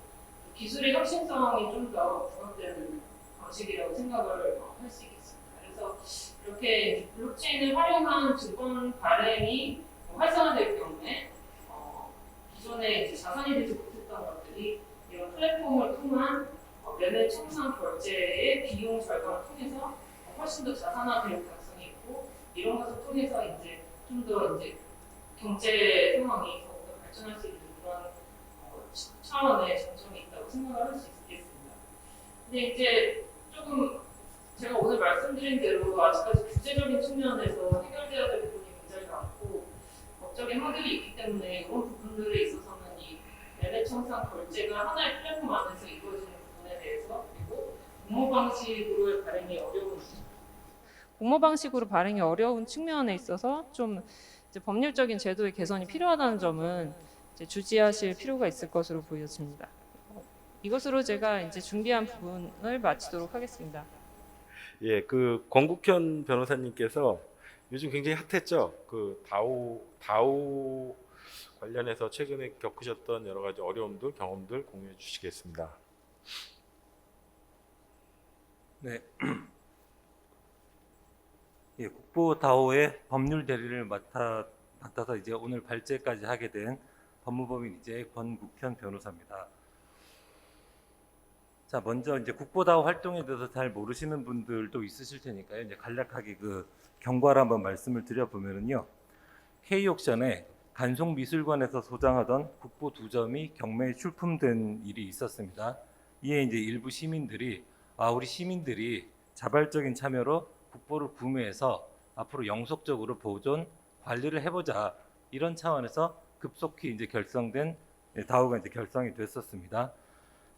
기술의 혁신성이 좀 더 부각되는 방식이라고 생각을 할 수 있겠습니다. 그래서 이렇게 블록체인을 활용한 증권 발행이 활성화될 경우에 기존에 이제 자산이 되지 못했던 것들이 이런 플랫폼을 통한 매매 청산 결제의 비용 절감을 통해서 훨씬 더 자산화될 가능성이 있고 이런 것을 통해서 이제 좀 더 이제 경제 상황이 더욱더 발전할 수 있는 그런 차원의 장점이 있다고 생각을 할 수 있겠습니다. 근데 이제 조금 제가 오늘 말씀드린 대로 아직까지 규제적인 측면에서 해결돼야 될 부분이 굉장히 많고 법적인 허들이 있기 때문에 이런 부분들에 있어서는 이 매매 청산 결제가 하나의 플랫폼 안에서 이루어지는 부분에 대해서 그리고 공모 방식으로 발행이 어려운 측면에 있어서 좀 이제 법률적인 제도의 개선이 필요하다는 점은 이제 주지하실 필요가 있을 것으로 보여집니다. 이것으로 제가 이제 준비한 부분을 마치도록 하겠습니다. 예, 그 권국현 변호사님께서 요즘 굉장히 핫했죠. 그 다오 관련해서 최근에 겪으셨던 여러 가지 어려움들, 경험들 공유해 주시겠습니다. 네. 예, 국보 다오의 법률 대리를 맡아서 이제 오늘 발제까지 하게 된 법무법인 이제 권국현 변호사입니다. 자, 먼저 이제 국보 다오 활동에 대해서 잘 모르시는 분들도 있으실 테니까요. 이제 간략하게 그 경과를 한번 말씀을 드려보면은요. K옥션에 간송미술관에서 소장하던 국보 2점이 경매에 출품된 일이 있었습니다. 이에 이제 일부 시민들이 우리 시민들이 자발적인 참여로 국보를 구매해서 앞으로 영속적으로 보존 관리를 해보자, 이런 차원에서 급속히 이제 결성된 다오가 이제 결성이 됐었습니다.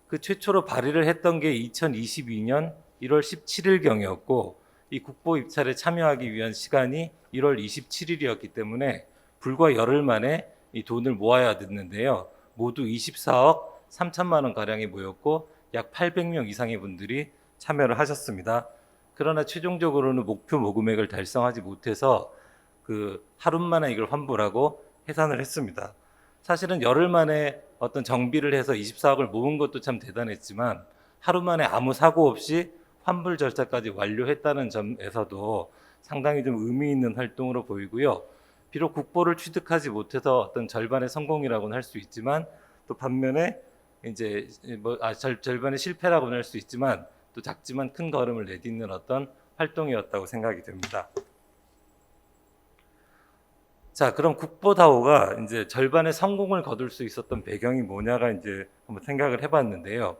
그 최초로 발의를 했던 게 2022년 1월 17일 경이었고, 이 국보 입찰에 참여하기 위한 시간이 1월 27일이었기 때문에 불과 열흘 만에 이 돈을 모아야 됐는데요. 모두 24억 3천만 원 가량이 모였고 약 800명 이상의 분들이 참여를 하셨습니다. 그러나 최종적으로는 목표 모금액을 달성하지 못해서 그 하루 만에 이걸 환불하고 해산을 했습니다. 사실은 열흘 만에 어떤 정비를 해서 24억을 모은 것도 참 대단했지만 하루 만에 아무 사고 없이 환불 절차까지 완료했다는 점에서도 상당히 좀 의미 있는 활동으로 보이고요. 비록 국보를 취득하지 못해서 어떤 절반의 성공이라고는 할 수 있지만, 또 반면에 이제 절반의 실패라고는 할 수 있지만 또 작지만 큰 걸음을 내딛는 어떤 활동이었다고 생각이 됩니다. 자, 그럼 국보다오가 이제 절반의 성공을 거둘 수 있었던 배경이 뭐냐가 이제 한번 생각을 해봤는데요.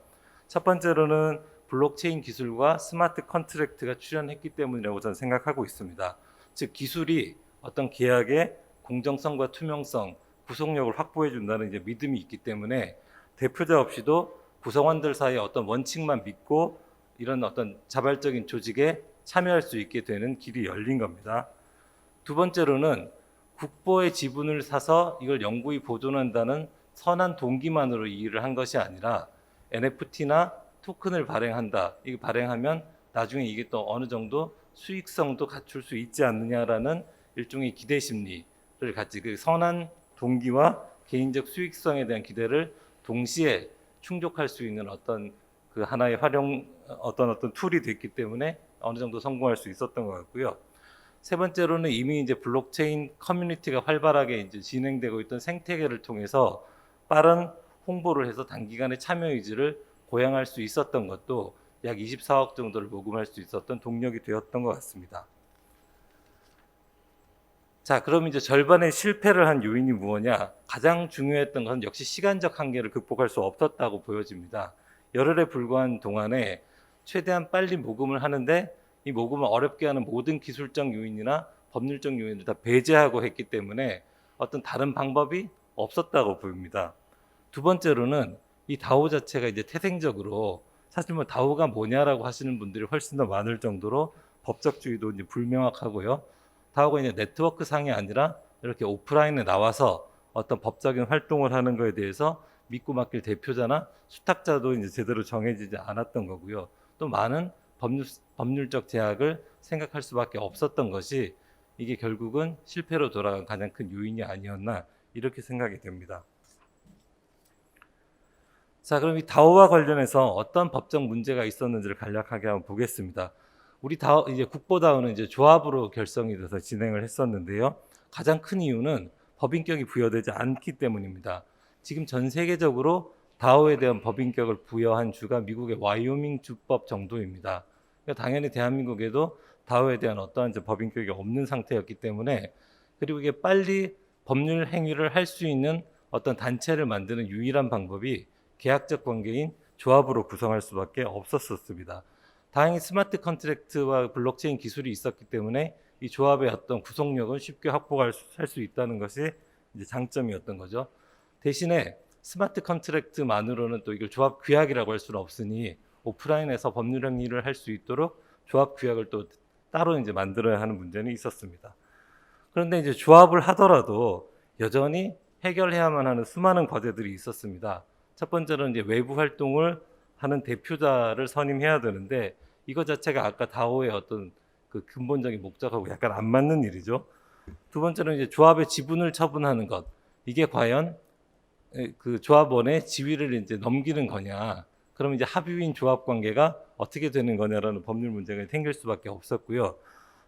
첫 번째로는 블록체인 기술과 스마트 컨트랙트가 출현했기 때문이라고 저는 생각하고 있습니다. 즉 기술이 어떤 계약의 공정성과 투명성, 구속력을 확보해 준다는 이제 믿음이 있기 때문에 대표자 없이도 구성원들 사이에 어떤 원칙만 믿고 이런 어떤 자발적인 조직에 참여할 수 있게 되는 길이 열린 겁니다. 두 번째로는 국보의 지분을 사서 이걸 영구히 보존한다는 선한 동기만으로 이 일을 한 것이 아니라 NFT나 토큰을 발행한다. 이거 발행하면 나중에 이게 또 어느 정도 수익성도 갖출 수 있지 않느냐라는 일종의 기대 심리를 같이, 그 선한 동기와 개인적 수익성에 대한 기대를 동시에 충족할 수 있는 어떤 그 하나의 어떤 툴이 됐기 때문에 어느 정도 성공할 수 있었던 것 같고요. 세 번째로는 이미 이제 블록체인 커뮤니티가 활발하게 이제 진행되고 있던 생태계를 통해서 빠른 홍보를 해서 단기간에 참여 의지를 고양할 수 있었던 것도 약 24억 정도를 모금할 수 있었던 동력이 되었던 것 같습니다. 자, 그럼 이제 절반의 실패를 한 요인이 무엇냐? 가장 중요했던 것은 역시 시간적 한계를 극복할 수 없었다고 보여집니다. 열흘에 불과한 동안에 최대한 빨리 모금을 하는데 이 모금을 어렵게 하는 모든 기술적 요인이나 법률적 요인을 다 배제하고 했기 때문에 어떤 다른 방법이 없었다고 보입니다. 두 번째로는 이 다오 자체가 이제 태생적으로 사실 뭐 다오가 뭐냐라고 하시는 분들이 훨씬 더 많을 정도로 법적주의도 이제 불명확하고요. 다오가 이제 네트워크 상이 아니라 이렇게 오프라인에 나와서 어떤 법적인 활동을 하는 것에 대해서 믿고 맡길 대표자나 수탁자도 이제 제대로 정해지지 않았던 거고요. 또 많은 법률적 제약을 생각할 수밖에 없었던 것이 이게 결국은 실패로 돌아간 가장 큰 요인이 아니었나, 이렇게 생각이 됩니다. 자, 그럼 이 다오와 관련해서 어떤 법적 문제가 있었는지를 간략하게 한번 보겠습니다. 우리 이제 국보다오는 이제 조합으로 결성이 돼서 진행을 했었는데요. 가장 큰 이유는 법인격이 부여되지 않기 때문입니다. 지금 전 세계적으로 다오에 대한 법인격을 부여한 주가 미국의 와이오밍 주법 정도입니다. 그러니까 당연히 대한민국에도 다오에 대한 어떠한 법인격이 없는 상태였기 때문에, 그리고 이게 빨리 법률 행위를 할 수 있는 어떤 단체를 만드는 유일한 방법이 계약적 관계인 조합으로 구성할 수밖에 없었습니다. 다행히 스마트 컨트랙트와 블록체인 기술이 있었기 때문에 이 조합의 어떤 구속력을 쉽게 확보할 수 있다는 것이 이제 장점이었던 거죠. 대신에 스마트 컨트랙트만으로는 또 이걸 조합 규약이라고 할 수는 없으니 오프라인에서 법률 행위를 할 수 있도록 조합 규약을 또 따로 이제 만들어야 하는 문제는 있었습니다. 그런데 이제 조합을 하더라도 여전히 해결해야만 하는 수많은 과제들이 있었습니다. 첫 번째로는 이제 외부 활동을 하는 대표자를 선임해야 되는데 이거 자체가 아까 다오의 어떤 그 근본적인 목적하고 약간 안 맞는 일이죠. 두 번째는 이제 조합의 지분을 처분하는 것. 이게 과연 그 조합원의 지위를 이제 넘기는 거냐. 그럼 이제 합의인 조합 관계가 어떻게 되는 거냐라는 법률 문제가 생길 수밖에 없었고요.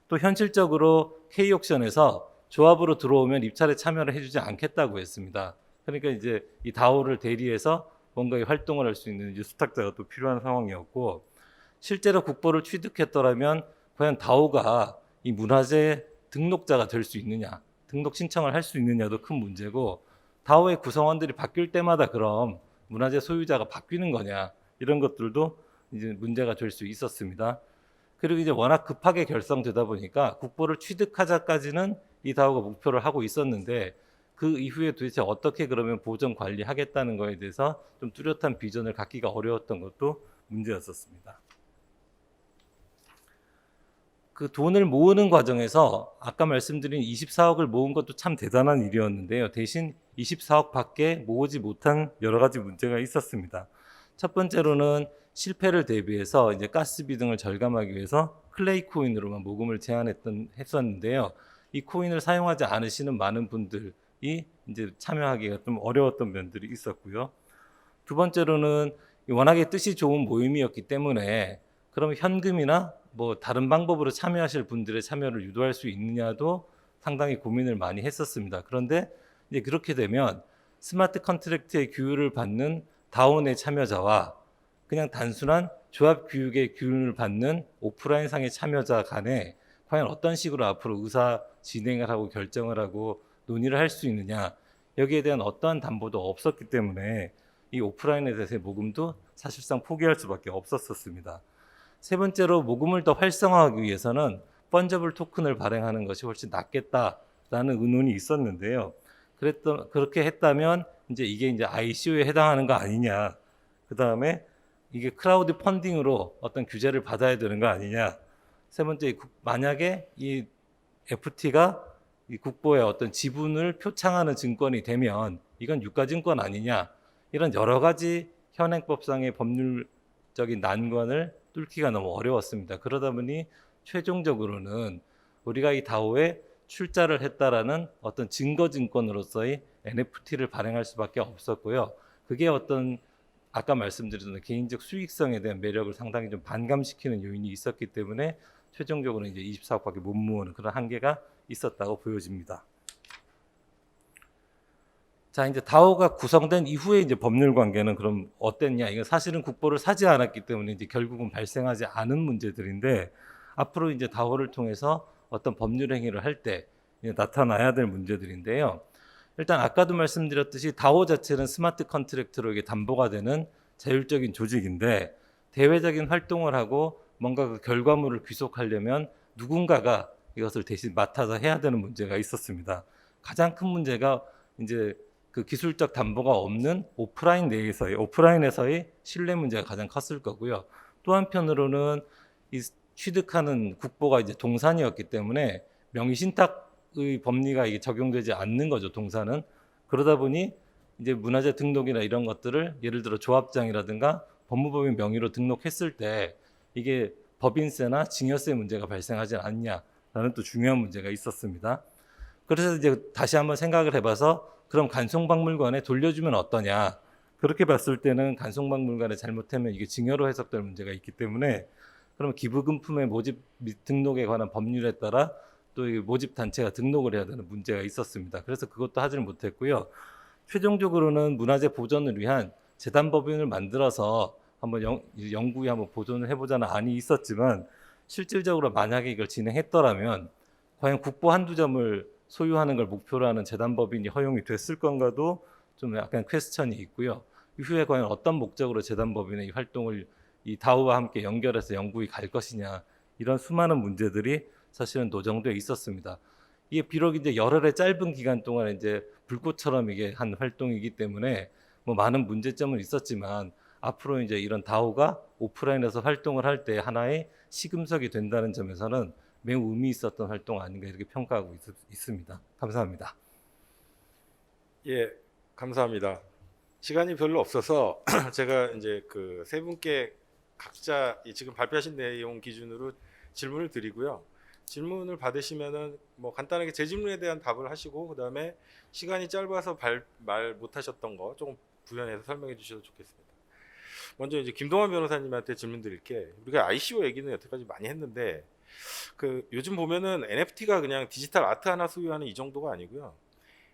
또 현실적으로 K옥션에서 조합으로 들어오면 입찰에 참여를 해주지 않겠다고 했습니다. 그러니까 이제 이 다오를 대리해서 뭔가 활동을 할 수 있는 이제 수탁자가 또 필요한 상황이었고, 실제로 국보를 취득했더라면 과연 다오가 이 문화재 등록자가 될 수 있느냐, 등록 신청을 할 수 있느냐도 큰 문제고, 다오의 구성원들이 바뀔 때마다 그럼 문화재 소유자가 바뀌는 거냐, 이런 것들도 이제 문제가 될 수 있었습니다. 그리고 이제 워낙 급하게 결성되다 보니까 국보를 취득하자까지는 이 다오가 목표를 하고 있었는데, 그 이후에 도대체 어떻게 그러면 보존 관리하겠다는 거에 대해서 좀 뚜렷한 비전을 갖기가 어려웠던 것도 문제였었습니다. 그 돈을 모으는 과정에서 아까 말씀드린 24억을 모은 것도 참 대단한 일이었는데요. 대신 24억 밖에 모으지 못한 여러 가지 문제가 있었습니다. 첫 번째로는 실패를 대비해서 이제 가스비 등을 절감하기 위해서 클레이 코인으로만 모금을 했었는데요. 이 코인을 사용하지 않으시는 많은 분들이 이제 참여하기가 좀 어려웠던 면들이 있었고요. 두 번째로는 워낙에 뜻이 좋은 모임이었기 때문에 그럼 현금이나 뭐 다른 방법으로 참여하실 분들의 참여를 유도할 수 있느냐도 상당히 고민을 많이 했었습니다. 그런데 이제 그렇게 되면 스마트 컨트랙트의 규율을 받는 다운의 참여자와 그냥 단순한 조합 교육의 교육을 받는 오프라인상의 참여자 간에 과연 어떤 식으로 앞으로 의사 진행을 하고 결정을 하고 논의를 할 수 있느냐, 여기에 대한 어떠한 담보도 없었기 때문에 이 오프라인에 대해서의 모금도 사실상 포기할 수밖에 없었습니다. 세 번째로 모금을 더 활성화하기 위해서는 펀저블 토큰을 발행하는 것이 훨씬 낫겠다라는 의논이 있었는데요. 그렇게 했다면 이게 이제 ICO에 해당하는 거 아니냐, 그 다음에 이게 크라우드 펀딩으로 어떤 규제를 받아야 되는 거 아니냐. 세 번째, 만약에 이 FT가 이 국보의 어떤 지분을 표창하는 증권이 되면 이건 유가증권 아니냐. 이런 여러 가지 현행법상의 법률적인 난관을 뚫기가 너무 어려웠습니다. 그러다 보니 최종적으로는 우리가 이 다오에 출자를 했다라는 어떤 증거증권으로서의 NFT를 발행할 수밖에 없었고요. 그게 어떤 아까 말씀드렸던 개인적 수익성에 대한 매력을 상당히 좀 반감시키는 요인이 있었기 때문에 최종적으로 이제 24억밖에 못 모으는 그런 한계가 있었다고 보여집니다. 자, 이제 다오가 구성된 이후에 이제 법률 관계는 그럼 어땠냐? 이건 사실은 국보를 사지 않았기 때문에 이제 결국은 발생하지 않은 문제들인데, 앞으로 이제 다오를 통해서 어떤 법률 행위를 할 때 나타나야 될 문제들인데요. 일단 아까도 말씀드렸듯이 다오 자체는 스마트 컨트랙트로 이게 담보가 되는 자율적인 조직인데, 대외적인 활동을 하고 뭔가 그 결과물을 귀속하려면 누군가가 이것을 대신 맡아서 해야 되는 문제가 있었습니다. 가장 큰 문제가 이제 그 기술적 담보가 없는 오프라인에서의 신뢰 문제가 가장 컸을 거고요. 또 한편으로는 이 취득하는 국보가 이제 동산이었기 때문에 명의신탁의 법리가 이게 적용되지 않는 거죠, 동산은. 그러다 보니 이제 문화재 등록이나 이런 것들을 예를 들어 조합장이라든가 법무법인 명의로 등록했을 때 이게 법인세나 증여세 문제가 발생하지 않냐라는 또 중요한 문제가 있었습니다. 그래서 이제 다시 한번 생각을 해봐서 그럼 간송박물관에 돌려주면 어떠냐. 그렇게 봤을 때는 간송박물관에 잘못하면 이게 증여로 해석될 문제가 있기 때문에 그러면 기부금품의 모집 및 등록에 관한 법률에 따라 또 이 모집 단체가 등록을 해야 되는 문제가 있었습니다. 그래서 그것도 하지를 못했고요. 최종적으로는 문화재 보존을 위한 재단법인을 만들어서 한번 영구히 한번 보존을 해보자는 안이 있었지만, 실질적으로 만약에 이걸 진행했더라면 과연 국보 한두 점을 소유하는 걸 목표로 하는 재단법인이 허용이 됐을 건가도 좀 약간 퀘스천이 있고요. 이후에 과연 어떤 목적으로 재단법인의 이 활동을 이 다오와 함께 연결해서 영구히 갈 것이냐, 이런 수많은 문제들이 사실은 노정돼 있었습니다. 이게 비록 이제 열흘의 짧은 기간 동안 이제 불꽃처럼 이게 한 활동이기 때문에 뭐 많은 문제점은 있었지만, 앞으로 이제 이런 다오가 오프라인에서 활동을 할 때 하나의 시금석이 된다는 점에서는 매우 의미 있었던 활동 아닌가 이렇게 평가하고 있습니다. 감사합니다. 예, 감사합니다. 시간이 별로 없어서 제가 이제 그 세 분께 각자 이 지금 발표하신 내용 기준으로 질문을 드리고요. 질문을 받으시면은 뭐 간단하게 제 질문에 대한 답을 하시고 그다음에 시간이 짧아서 말 못하셨던 거 조금 부연해서 설명해 주셔도 좋겠습니다. 먼저 이제 김동완 변호사님한테 질문 드릴게. 우리가 ICO 얘기는 여태까지 많이 했는데 그 요즘 보면은 NFT가 그냥 디지털 아트 하나 소유하는 이 정도가 아니고요.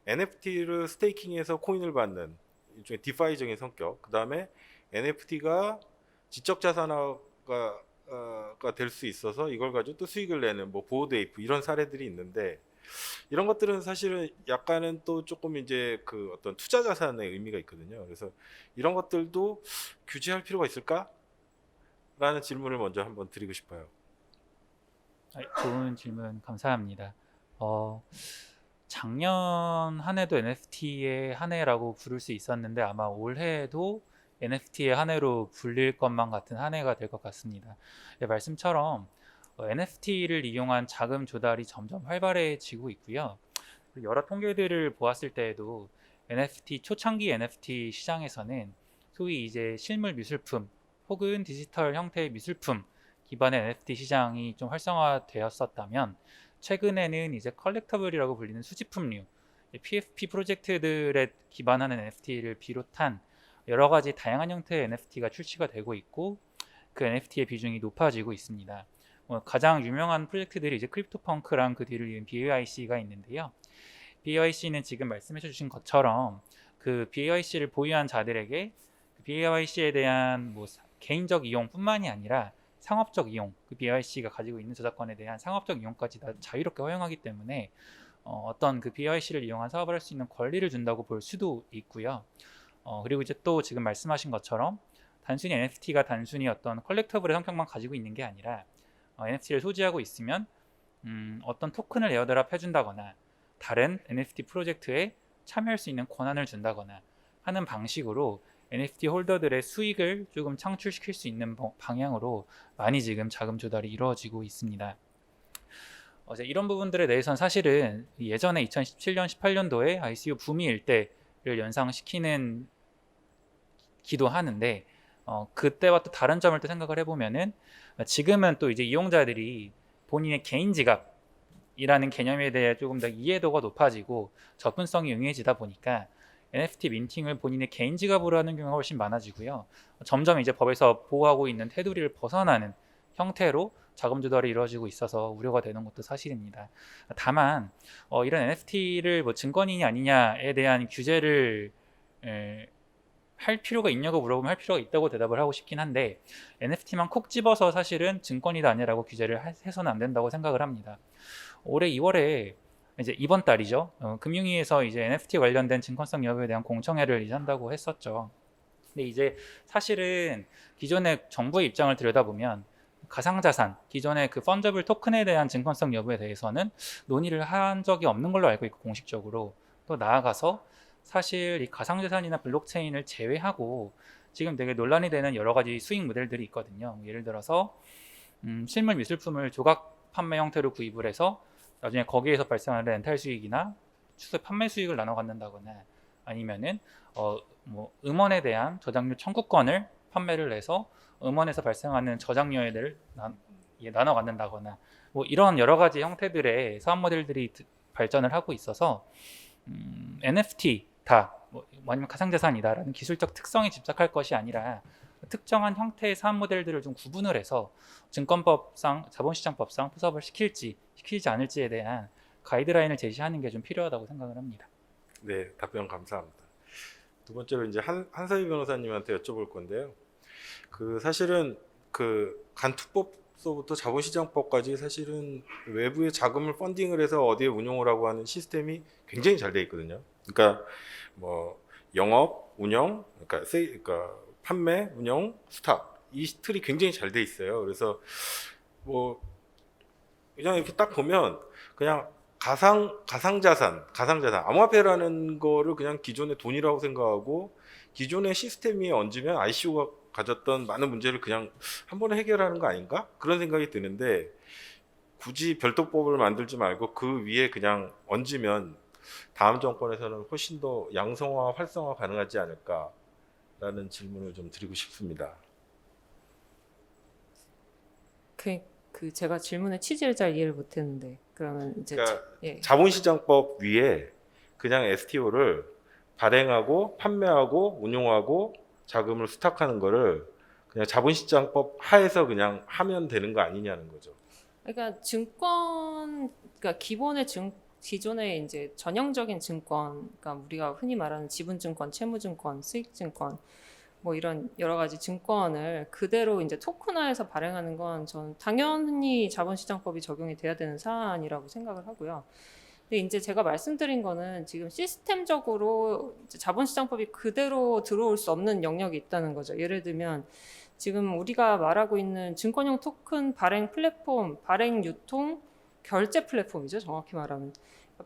NFT를 스테이킹해서 코인을 받는 일종의 디파이적인 성격. 그 다음에 NFT가 지적 자산화가 될 수 있어서 이걸 가지고 또 수익을 내는 뭐 보호드 에이프 이런 사례들이 있는데 이런 것들은 사실은 약간은 또 조금 이제 그 어떤 투자 자산의 의미가 있거든요. 그래서 이런 것들도 규제할 필요가 있을까? 라는 질문을 먼저 한번 드리고 싶어요. 좋은 질문 감사합니다. 작년 한 해도 NFT의 한 해라고 부를 수 있었는데 아마 올해도 NFT의 한 해로 불릴 것만 같은 한 해가 될 것 같습니다. 네, 말씀처럼 NFT를 이용한 자금 조달이 점점 활발해지고 있고요. 여러 통계들을 보았을 때에도 NFT 초창기 NFT 시장에서는 소위 이제 실물 미술품 혹은 디지털 형태의 미술품 기반의 NFT 시장이 좀 활성화되었었다면 최근에는 이제 컬렉터블이라고 불리는 수집품류 PFP 프로젝트들에 기반하는 NFT를 비롯한 여러 가지 다양한 형태의 NFT가 출시가 되고 있고 그 NFT의 비중이 높아지고 있습니다. 가장 유명한 프로젝트들이 이제 크립토펑크랑 그 뒤를 이은 BAYC가 있는데요. BAYC는 지금 말씀해 주신 것처럼 그 BAYC를 보유한 자들에게 그 BAYC에 대한 뭐 개인적 이용뿐만이 아니라 상업적 이용, 그 BAYC가 가지고 있는 저작권에 대한 상업적 이용까지 다 자유롭게 허용하기 때문에 어떤 그 BAYC를 이용한 사업을 할 수 있는 권리를 준다고 볼 수도 있고요. 그리고 이제 또 지금 말씀하신 것처럼 단순히 NFT가 단순히 어떤 컬렉터블의 성격만 가지고 있는 게 아니라 NFT를 소지하고 있으면 어떤 토큰을 에어드랍 해준다거나 다른 NFT 프로젝트에 참여할 수 있는 권한을 준다거나 하는 방식으로 NFT 홀더들의 수익을 조금 창출시킬 수 있는 방향으로 많이 지금 자금 조달이 이루어지고 있습니다. 이런 부분들에 대해서는 사실은 예전에 2017년, 18년도에 ICO 붐이 일때를 연상시키는 기도 하는데 그때와 또 다른 점을 또 생각을 해보면은 지금은 또 이제 이용자들이 본인의 개인 지갑이라는 개념에 대해 조금 더 이해도가 높아지고 접근성이 용이해지다 보니까 NFT 민팅을 본인의 개인 지갑으로 하는 경우가 훨씬 많아지고요. 점점 이제 법에서 보호하고 있는 테두리를 벗어나는 형태로 자금 조달이 이루어지고 있어서 우려가 되는 것도 사실입니다. 다만 이런 NFT를 뭐 증권인이 아니냐에 대한 규제를 할 필요가 있냐고 물어보면 할 필요가 있다고 대답을 하고 싶긴 한데 NFT만 콕 집어서 사실은 증권이다 아니라고 규제를 해서는 안 된다고 생각을 합니다. 올해 2월에 이제 이번 달이죠. 금융위에서 이제 NFT 관련된 증권성 여부에 대한 공청회를 이제 한다고 했었죠. 근데 이제 사실은 기존의 정부의 입장을 들여다보면 가상자산, 기존의 그 펀저블 토큰에 대한 증권성 여부에 대해서는 논의를 한 적이 없는 걸로 알고 있고 공식적으로 또 나아가서 사실 이 가상자산이나 블록체인을 제외하고 지금 되게 논란이 되는 여러 가지 수익 모델들이 있거든요. 예를 들어서 실물 미술품을 조각 판매 형태로 구입을 해서 나중에 거기에서 발생하는 렌탈 수익이나 추후 판매 수익을 나눠 갖는다거나 아니면은 뭐 음원에 대한 저작료 청구권을 판매를 해서 음원에서 발생하는 저작료를 나눠 갖는다거나 뭐 이런 여러 가지 형태들의 사업 모델들이 발전을 하고 있어서 NFT다 뭐 아니면 가상자산이다라는 기술적 특성에 집착할 것이 아니라 특정한 형태의 사업 모델들을 좀 구분을 해서 증권법상, 자본시장법상 포섭을 시킬지 않을지에 대한 가이드라인을 제시하는 게 좀 필요하다고 생각을 합니다. 네, 답변 감사합니다. 두 번째로 이제 한서희 변호사님한테 여쭤볼 건데요. 그 사실은 그 간투법서부터 자본시장법까지 사실은 외부의 자금을 펀딩을 해서 어디에 운용을 하고 하는 시스템이 굉장히 잘 돼 있거든요. 그러니까 뭐 영업, 운영, 그러니까 판매, 운영, 스탁 이 틀이 굉장히 잘 돼 있어요. 그래서 뭐 그냥 이렇게 딱 보면 그냥 가상자산, 암호화폐라는 거를 그냥 기존의 돈이라고 생각하고 기존의 시스템 위에 얹으면 ICO가 가졌던 많은 문제를 그냥 한 번에 해결하는 거 아닌가? 그런 생각이 드는데 굳이 별도법을 만들지 말고 그 위에 그냥 얹으면 다음 정권에서는 훨씬 더 양성화, 활성화 가능하지 않을까라는 질문을 좀 드리고 싶습니다. 그 제가 질문의 취지를 잘 이해를 못했는데 그러면 이제 그러니까 예. 자본시장법 위에 그냥 STO를 발행하고 판매하고 운용하고 자금을 수탁하는 거를 그냥 자본시장법 하에서 그냥 하면 되는 거 아니냐는 거죠. 그러니까 그러니까 기존의 이제 전형적인 증권, 그러니까 우리가 흔히 말하는 지분증권, 채무증권, 수익증권, 뭐 이런 여러 가지 증권을 그대로 이제 토큰화해서 발행하는 건 저는 당연히 자본시장법이 적용이 돼야 되는 사안이라고 생각을 하고요. 근데 이제 제가 말씀드린 거는 지금 시스템적으로 이제 자본시장법이 그대로 들어올 수 없는 영역이 있다는 거죠. 예를 들면 지금 우리가 말하고 있는 증권형 토큰 발행 플랫폼, 발행 유통, 결제 플랫폼이죠. 정확히 말하면.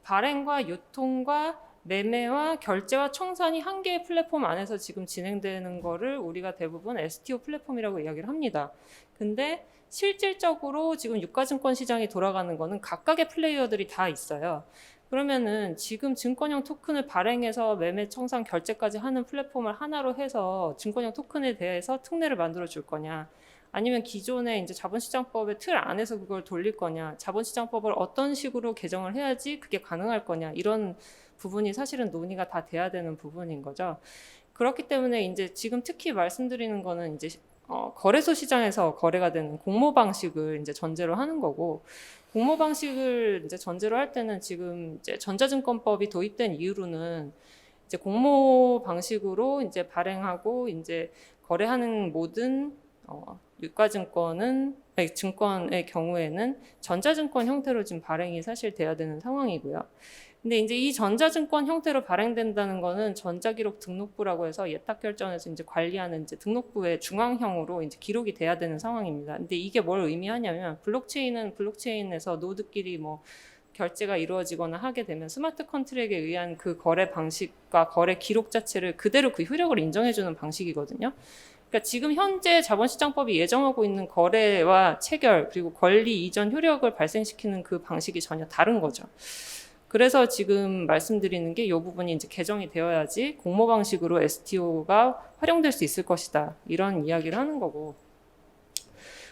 발행과 유통과 매매와 결제와 청산이 한 개의 플랫폼 안에서 지금 진행되는 거를 우리가 대부분 STO 플랫폼이라고 이야기를 합니다. 근데 실질적으로 지금 유가증권 시장이 돌아가는 거는 각각의 플레이어들이 다 있어요. 그러면은 지금 증권형 토큰을 발행해서 매매, 청산, 결제까지 하는 플랫폼을 하나로 해서 증권형 토큰에 대해서 특례를 만들어 줄 거냐, 아니면 기존의 이제 자본시장법의 틀 안에서 그걸 돌릴 거냐, 자본시장법을 어떤 식으로 개정을 해야지 그게 가능할 거냐, 이런 부분이 사실은 논의가 다 돼야 되는 부분인 거죠. 그렇기 때문에 이제 지금 특히 말씀드리는 거는 이제 거래소 시장에서 거래가 되는 공모 방식을 이제 전제로 하는 거고, 공모 방식을 이제 전제로 할 때는 지금 이제 전자증권법이 도입된 이후로는 이제 공모 방식으로 이제 발행하고 이제 거래하는 모든 증권의 경우에는 전자증권 형태로 지금 발행이 사실 돼야 되는 상황이고요. 근데 이제 이 전자증권 형태로 발행된다는 거는 전자기록 등록부라고 해서 예탁결정에서 이제 관리하는 이제 등록부의 중앙형으로 이제 기록이 돼야 되는 상황입니다. 근데 이게 뭘 의미하냐면 블록체인은 블록체인에서 노드끼리 뭐 결제가 이루어지거나 하게 되면 스마트 컨트랙에 의한 그 거래 방식과 거래 기록 자체를 그대로 그 효력을 인정해주는 방식이거든요. 그러니까 지금 현재 자본시장법이 예정하고 있는 거래와 체결 그리고 권리 이전 효력을 발생시키는 그 방식이 전혀 다른 거죠. 그래서 지금 말씀드리는 게 이 부분이 이제 개정이 되어야지 공모 방식으로 STO가 활용될 수 있을 것이다, 이런 이야기를 하는 거고.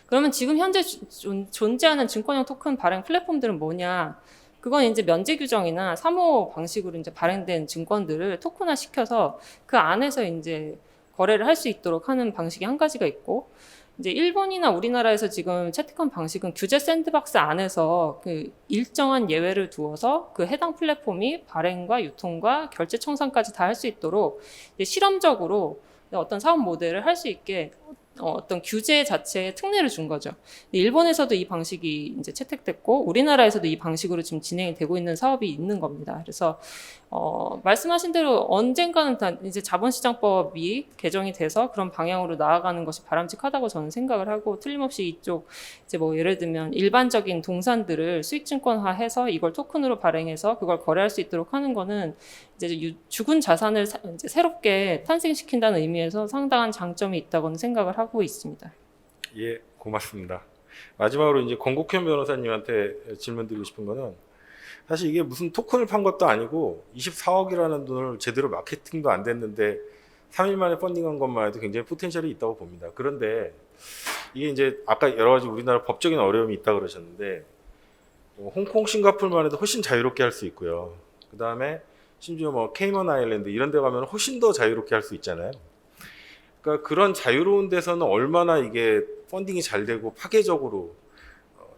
그러면 지금 현재 존재하는 증권형 토큰 발행 플랫폼들은 뭐냐? 그건 이제 면제 규정이나 사모 방식으로 이제 발행된 증권들을 토큰화 시켜서 그 안에서 이제 거래를 할 수 있도록 하는 방식이 한 가지가 있고, 이제 일본이나 우리나라에서 지금 채택한 방식은 규제 샌드박스 안에서 그 일정한 예외를 두어서 그 해당 플랫폼이 발행과 유통과 결제 청산까지 다 할 수 있도록 이제 실험적으로 어떤 사업 모델을 할 수 있게 어떤 규제 자체에 특례를 준 거죠. 일본에서도 이 방식이 이제 채택됐고 우리나라에서도 이 방식으로 지금 진행이 되고 있는 사업이 있는 겁니다. 그래서 말씀하신 대로 언젠가는 이제 자본시장법이 개정이 돼서 그런 방향으로 나아가는 것이 바람직하다고 저는 생각을 하고, 틀림없이 이쪽 이제 뭐 예를 들면 일반적인 동산들을 수익증권화해서 이걸 토큰으로 발행해서 그걸 거래할 수 있도록 하는 거는 이제 죽은 자산을 이제 새롭게 탄생시킨다는 의미에서 상당한 장점이 있다고는 생각을 하고 있습니다. 예, 고맙습니다. 마지막으로 이제 권국현 변호사님한테 질문드리고 싶은 거는, 사실 이게 무슨 토큰을 판 것도 아니고 24억이라는 돈을 제대로 마케팅도 안 됐는데 3일 만에 펀딩한 것만 해도 굉장히 포텐셜이 있다고 봅니다. 그런데 이게 이제 아까 여러 가지 우리나라 법적인 어려움이 있다 그러셨는데, 홍콩, 싱가포르만 해도 훨씬 자유롭게 할 수 있고요. 그 다음에 심지어 뭐 케이먼 아일랜드 이런 데 가면 훨씬 더 자유롭게 할 수 있잖아요. 그러니까 그런 자유로운 데서는 얼마나 이게 펀딩이 잘 되고 파괴적으로,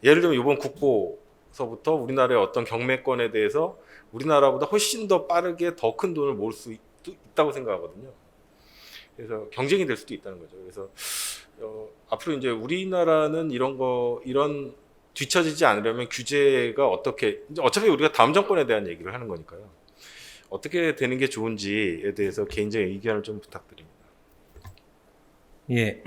예를 들면 이번 국보서부터 우리나라의 어떤 경매권에 대해서 우리나라보다 훨씬 더 빠르게 더 큰 돈을 모을 수 있다고 생각하거든요. 그래서 경쟁이 될 수도 있다는 거죠. 그래서 앞으로 이제 우리나라는 이런 뒤처지지 않으려면 규제가 어떻게, 어차피 우리가 다음 정권에 대한 얘기를 하는 거니까요. 어떻게 되는 게 좋은지에 대해서 개인적인 의견을 좀 부탁드립니다. 예.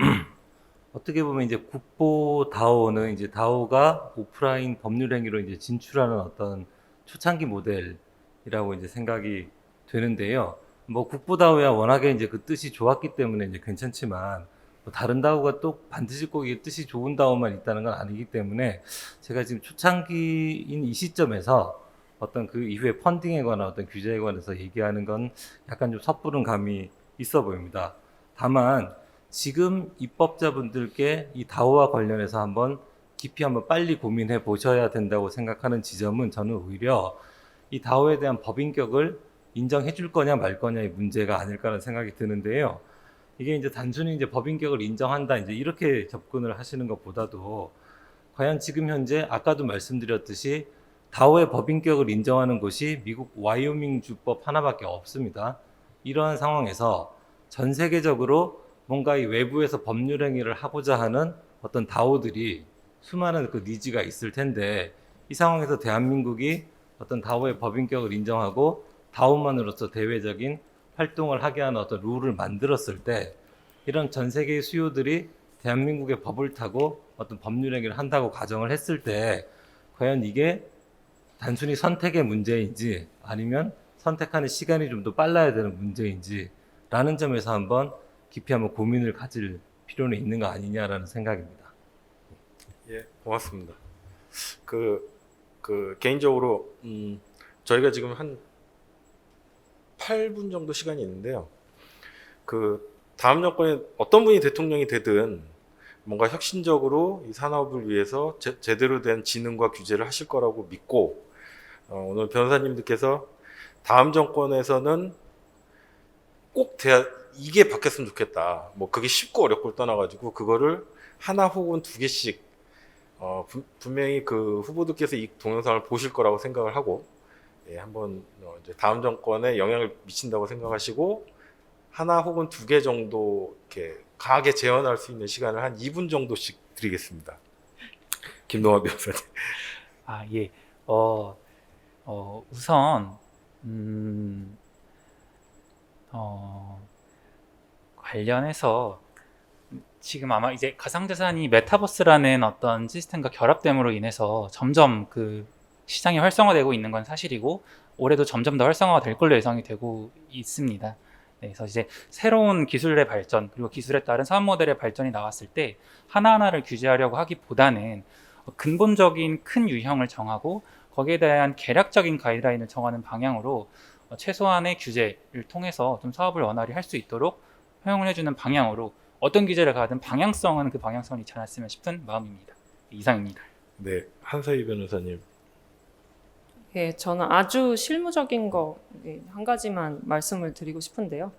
어떻게 보면 이제 국보 다오는 이제 다오가 오프라인 법률 행위로 이제 진출하는 어떤 초창기 모델이라고 이제 생각이 되는데요. 뭐 국보 다오야 워낙에 이제 그 뜻이 좋았기 때문에 이제 괜찮지만, 뭐 다른 다오가 또 반드시 꼭 이게 뜻이 좋은 다오만 있다는 건 아니기 때문에 제가 지금 초창기인 이 시점에서 어떤 그 이후에 펀딩에 관한 어떤 규제에 관해서 얘기하는 건 약간 좀 섣부른 감이 있어 보입니다. 다만 지금 입법자분들께 이 다오와 관련해서 한번 깊이 한번 빨리 고민해 보셔야 된다고 생각하는 지점은 저는 오히려 이 다오에 대한 법인격을 인정해 줄 거냐 말 거냐의 문제가 아닐까라는 생각이 드는데요. 이게 이제 단순히 이제 법인격을 인정한다 이제 이렇게 접근을 하시는 것보다도 과연 지금 현재 아까도 말씀드렸듯이 다오의 법인격을 인정하는 곳이 미국 와이오밍 주법 하나밖에 없습니다. 이러한 상황에서 전 세계적으로 뭔가 이 외부에서 법률 행위를 하고자 하는 어떤 다오들이 수많은 그 니즈가 있을 텐데 이 상황에서 대한민국이 어떤 다오의 법인격을 인정하고 다오만으로서 대외적인 활동을 하게 하는 어떤 룰을 만들었을 때 이런 전 세계의 수요들이 대한민국의 법을 타고 어떤 법률 행위를 한다고 가정을 했을 때 과연 이게 단순히 선택의 문제인지 아니면 선택하는 시간이 좀 더 빨라야 되는 문제인지 라는 점에서 한번 깊이 한번 고민을 가질 필요는 있는 거 아니냐라는 생각입니다. 예, 고맙습니다. 개인적으로 저희가 지금 한 8분 정도 시간이 있는데요. 다음 정권에 어떤 분이 대통령이 되든 뭔가 혁신적으로 이 산업을 위해서 제대로 된 지능과 규제를 하실 거라고 믿고 오늘 변호사님들께서 다음 정권에서는 꼭 이게 바뀌었으면 좋겠다. 뭐 그게 쉽고 어렵고를 떠나가지고 그거를 하나 혹은 두 개씩 분명히 그 후보들께서 이 동영상을 보실 거라고 생각을 하고 한번 이제 다음 정권에 영향을 미친다고 생각하시고 하나 혹은 두 개 정도 이렇게 강하게 재현할 수 있는 시간을 한 2분 정도씩 드리겠습니다. 김동완 변호사님. 아, 예. 우선 관련해서 지금 아마 이제 가상자산이 메타버스라는 어떤 시스템과 결합됨으로 인해서 점점 그 시장이 활성화되고 있는 건 사실이고 올해도 점점 더 활성화가 될 걸로 예상이 되고 있습니다. 네, 그래서 이제 새로운 기술의 발전 그리고 기술에 따른 사업 모델의 발전이 나왔을 때 하나하나를 규제하려고 하기보다는 근본적인 큰 유형을 정하고 거기에 대한 개략적인 가이드라인을 정하는 방향으로 최소한의 규제를 통해서 좀 사업을 원활히 할 수 있도록 허용을 해주는 방향으로 어떤 규제를 가든 방향성은 그 방향성을 잊지 않았으면 싶은 마음입니다. 이상입니다. 네, 한서희 변호사님. 예, 저는 아주 실무적인 거 한 가지만 말씀을 드리고 싶은데요.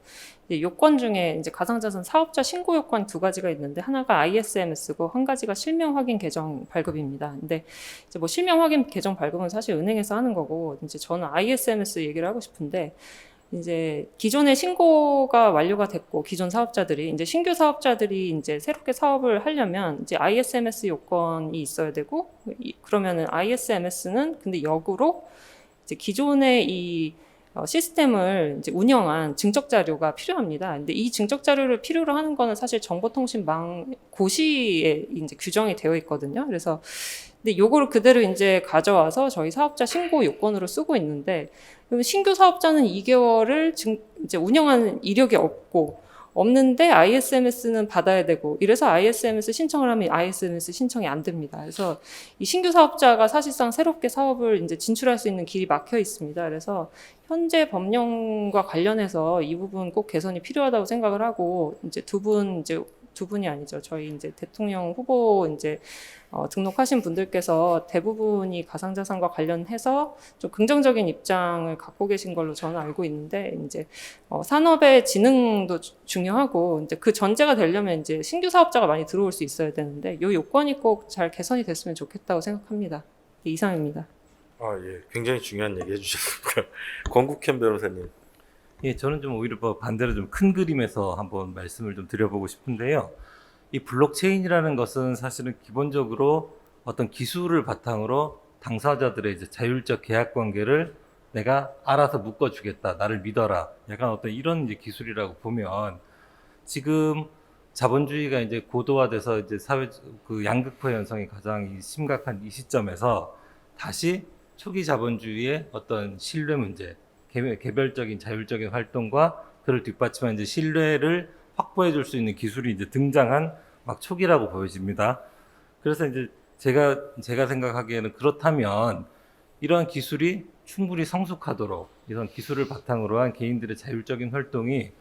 요건 중에 이제 가상자산 사업자 신고 요건 두 가지가 있는데 하나가 ISMS고 한 가지가 실명 확인 계정 발급입니다. 근데 이제 뭐 실명 확인 계정 발급은 사실 은행에서 하는 거고 이제 저는 ISMS 얘기를 하고 싶은데 이제 기존의 신고가 완료가 됐고 기존 사업자들이 이제 신규 사업자들이 이제 새롭게 사업을 하려면 이제 ISMS 요건이 있어야 되고 그러면은 ISMS는 근데 역으로 이제 기존의 이 시스템을 이제 운영한 증적 자료가 필요합니다. 근데 이 증적 자료를 필요로 하는 거는 사실 정보통신망 고시에 이제 규정이 되어 있거든요. 그래서 근데 요거를 그대로 이제 가져와서 저희 사업자 신고 요건으로 쓰고 있는데 그럼 신규 사업자는 2개월을 이제 운영하는 이력이 없는데 ISMS는 받아야 되고 이래서 ISMS 신청을 하면 ISMS 신청이 안 됩니다. 그래서 이 신규 사업자가 사실상 새롭게 사업을 이제 진출할 수 있는 길이 막혀 있습니다. 그래서 현재 법령과 관련해서 이 부분 꼭 개선이 필요하다고 생각을 하고 이제 두 분이 아니죠. 저희 이제 대통령 후보 이제 등록하신 분들께서 대부분이 가상자산과 관련해서 좀 긍정적인 입장을 갖고 계신 걸로 저는 알고 있는데 이제 산업의 진흥도 중요하고 이제 그 전제가 되려면 이제 신규 사업자가 많이 들어올 수 있어야 되는데 이 요건이 꼭 잘 개선이 됐으면 좋겠다고 생각합니다. 이상입니다. 예, 굉장히 중요한 얘기 해주셨습니다. 권국현 변호사님. 예, 저는 좀 오히려 반대로 좀 큰 그림에서 한번 말씀을 좀 드려보고 싶은데요. 이 블록체인이라는 것은 사실은 기본적으로 어떤 기술을 바탕으로 당사자들의 이제 자율적 계약 관계를 내가 알아서 묶어주겠다, 나를 믿어라, 약간 어떤 이런 이제 기술이라고 보면 지금 자본주의가 이제 고도화돼서 이제 사회 그 양극화 현상이 가장 심각한 이 시점에서 다시 초기 자본주의의 어떤 신뢰 문제, 개별적인 자율적인 활동과 그를 뒷받침한 이제 신뢰를 확보해 줄 수 있는 기술이 이제 등장한 막 초기라고 보여집니다. 그래서 이제 제가 생각하기에는 그렇다면 이러한 기술이 충분히 성숙하도록 이런 기술을 바탕으로 한 개인들의 자율적인 활동이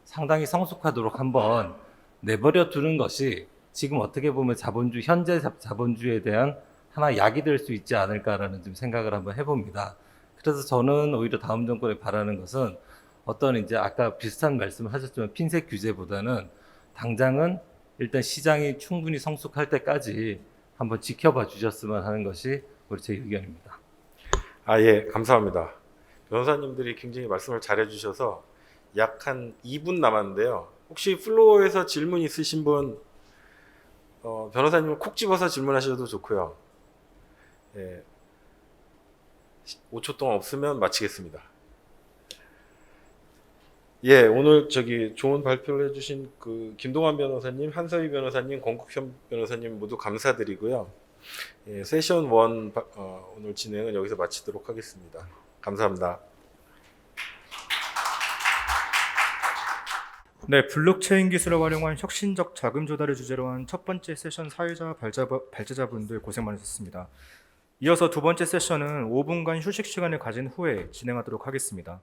상당히 성숙하도록 한번 내버려 두는 것이 지금 어떻게 보면 현재 자본주의에 대한 하나 약이 될 수 있지 않을까라는 좀 생각을 한번 해봅니다. 그래서 저는 오히려 다음 정권에 바라는 것은 어떤 이제 아까 비슷한 말씀을 하셨지만 핀셋 규제보다는 당장은 일단 시장이 충분히 성숙할 때까지 한번 지켜봐 주셨으면 하는 것이 우리 제 의견입니다. 예, 감사합니다. 변호사님들이 굉장히 말씀을 잘해 주셔서 약 한 2분 남았는데요. 혹시 플로어에서 질문 있으신 분, 변호사님은 콕 집어서 질문하셔도 좋고요. 예, 5초 동안 없으면 마치겠습니다. 예, 오늘 좋은 발표를 해주신 그 김동완 변호사님, 한서희 변호사님, 권국현 변호사님 모두 감사드리고요. 예, 세션 1 오늘 진행은 여기서 마치도록 하겠습니다. 감사합니다. 네, 블록체인 기술을 활용한 혁신적 자금 조달을 주제로 한 첫 번째 세션 사회자 발제자분들 고생 많으셨습니다. 이어서 두 번째 세션은 5분간 휴식 시간을 가진 후에 진행하도록 하겠습니다.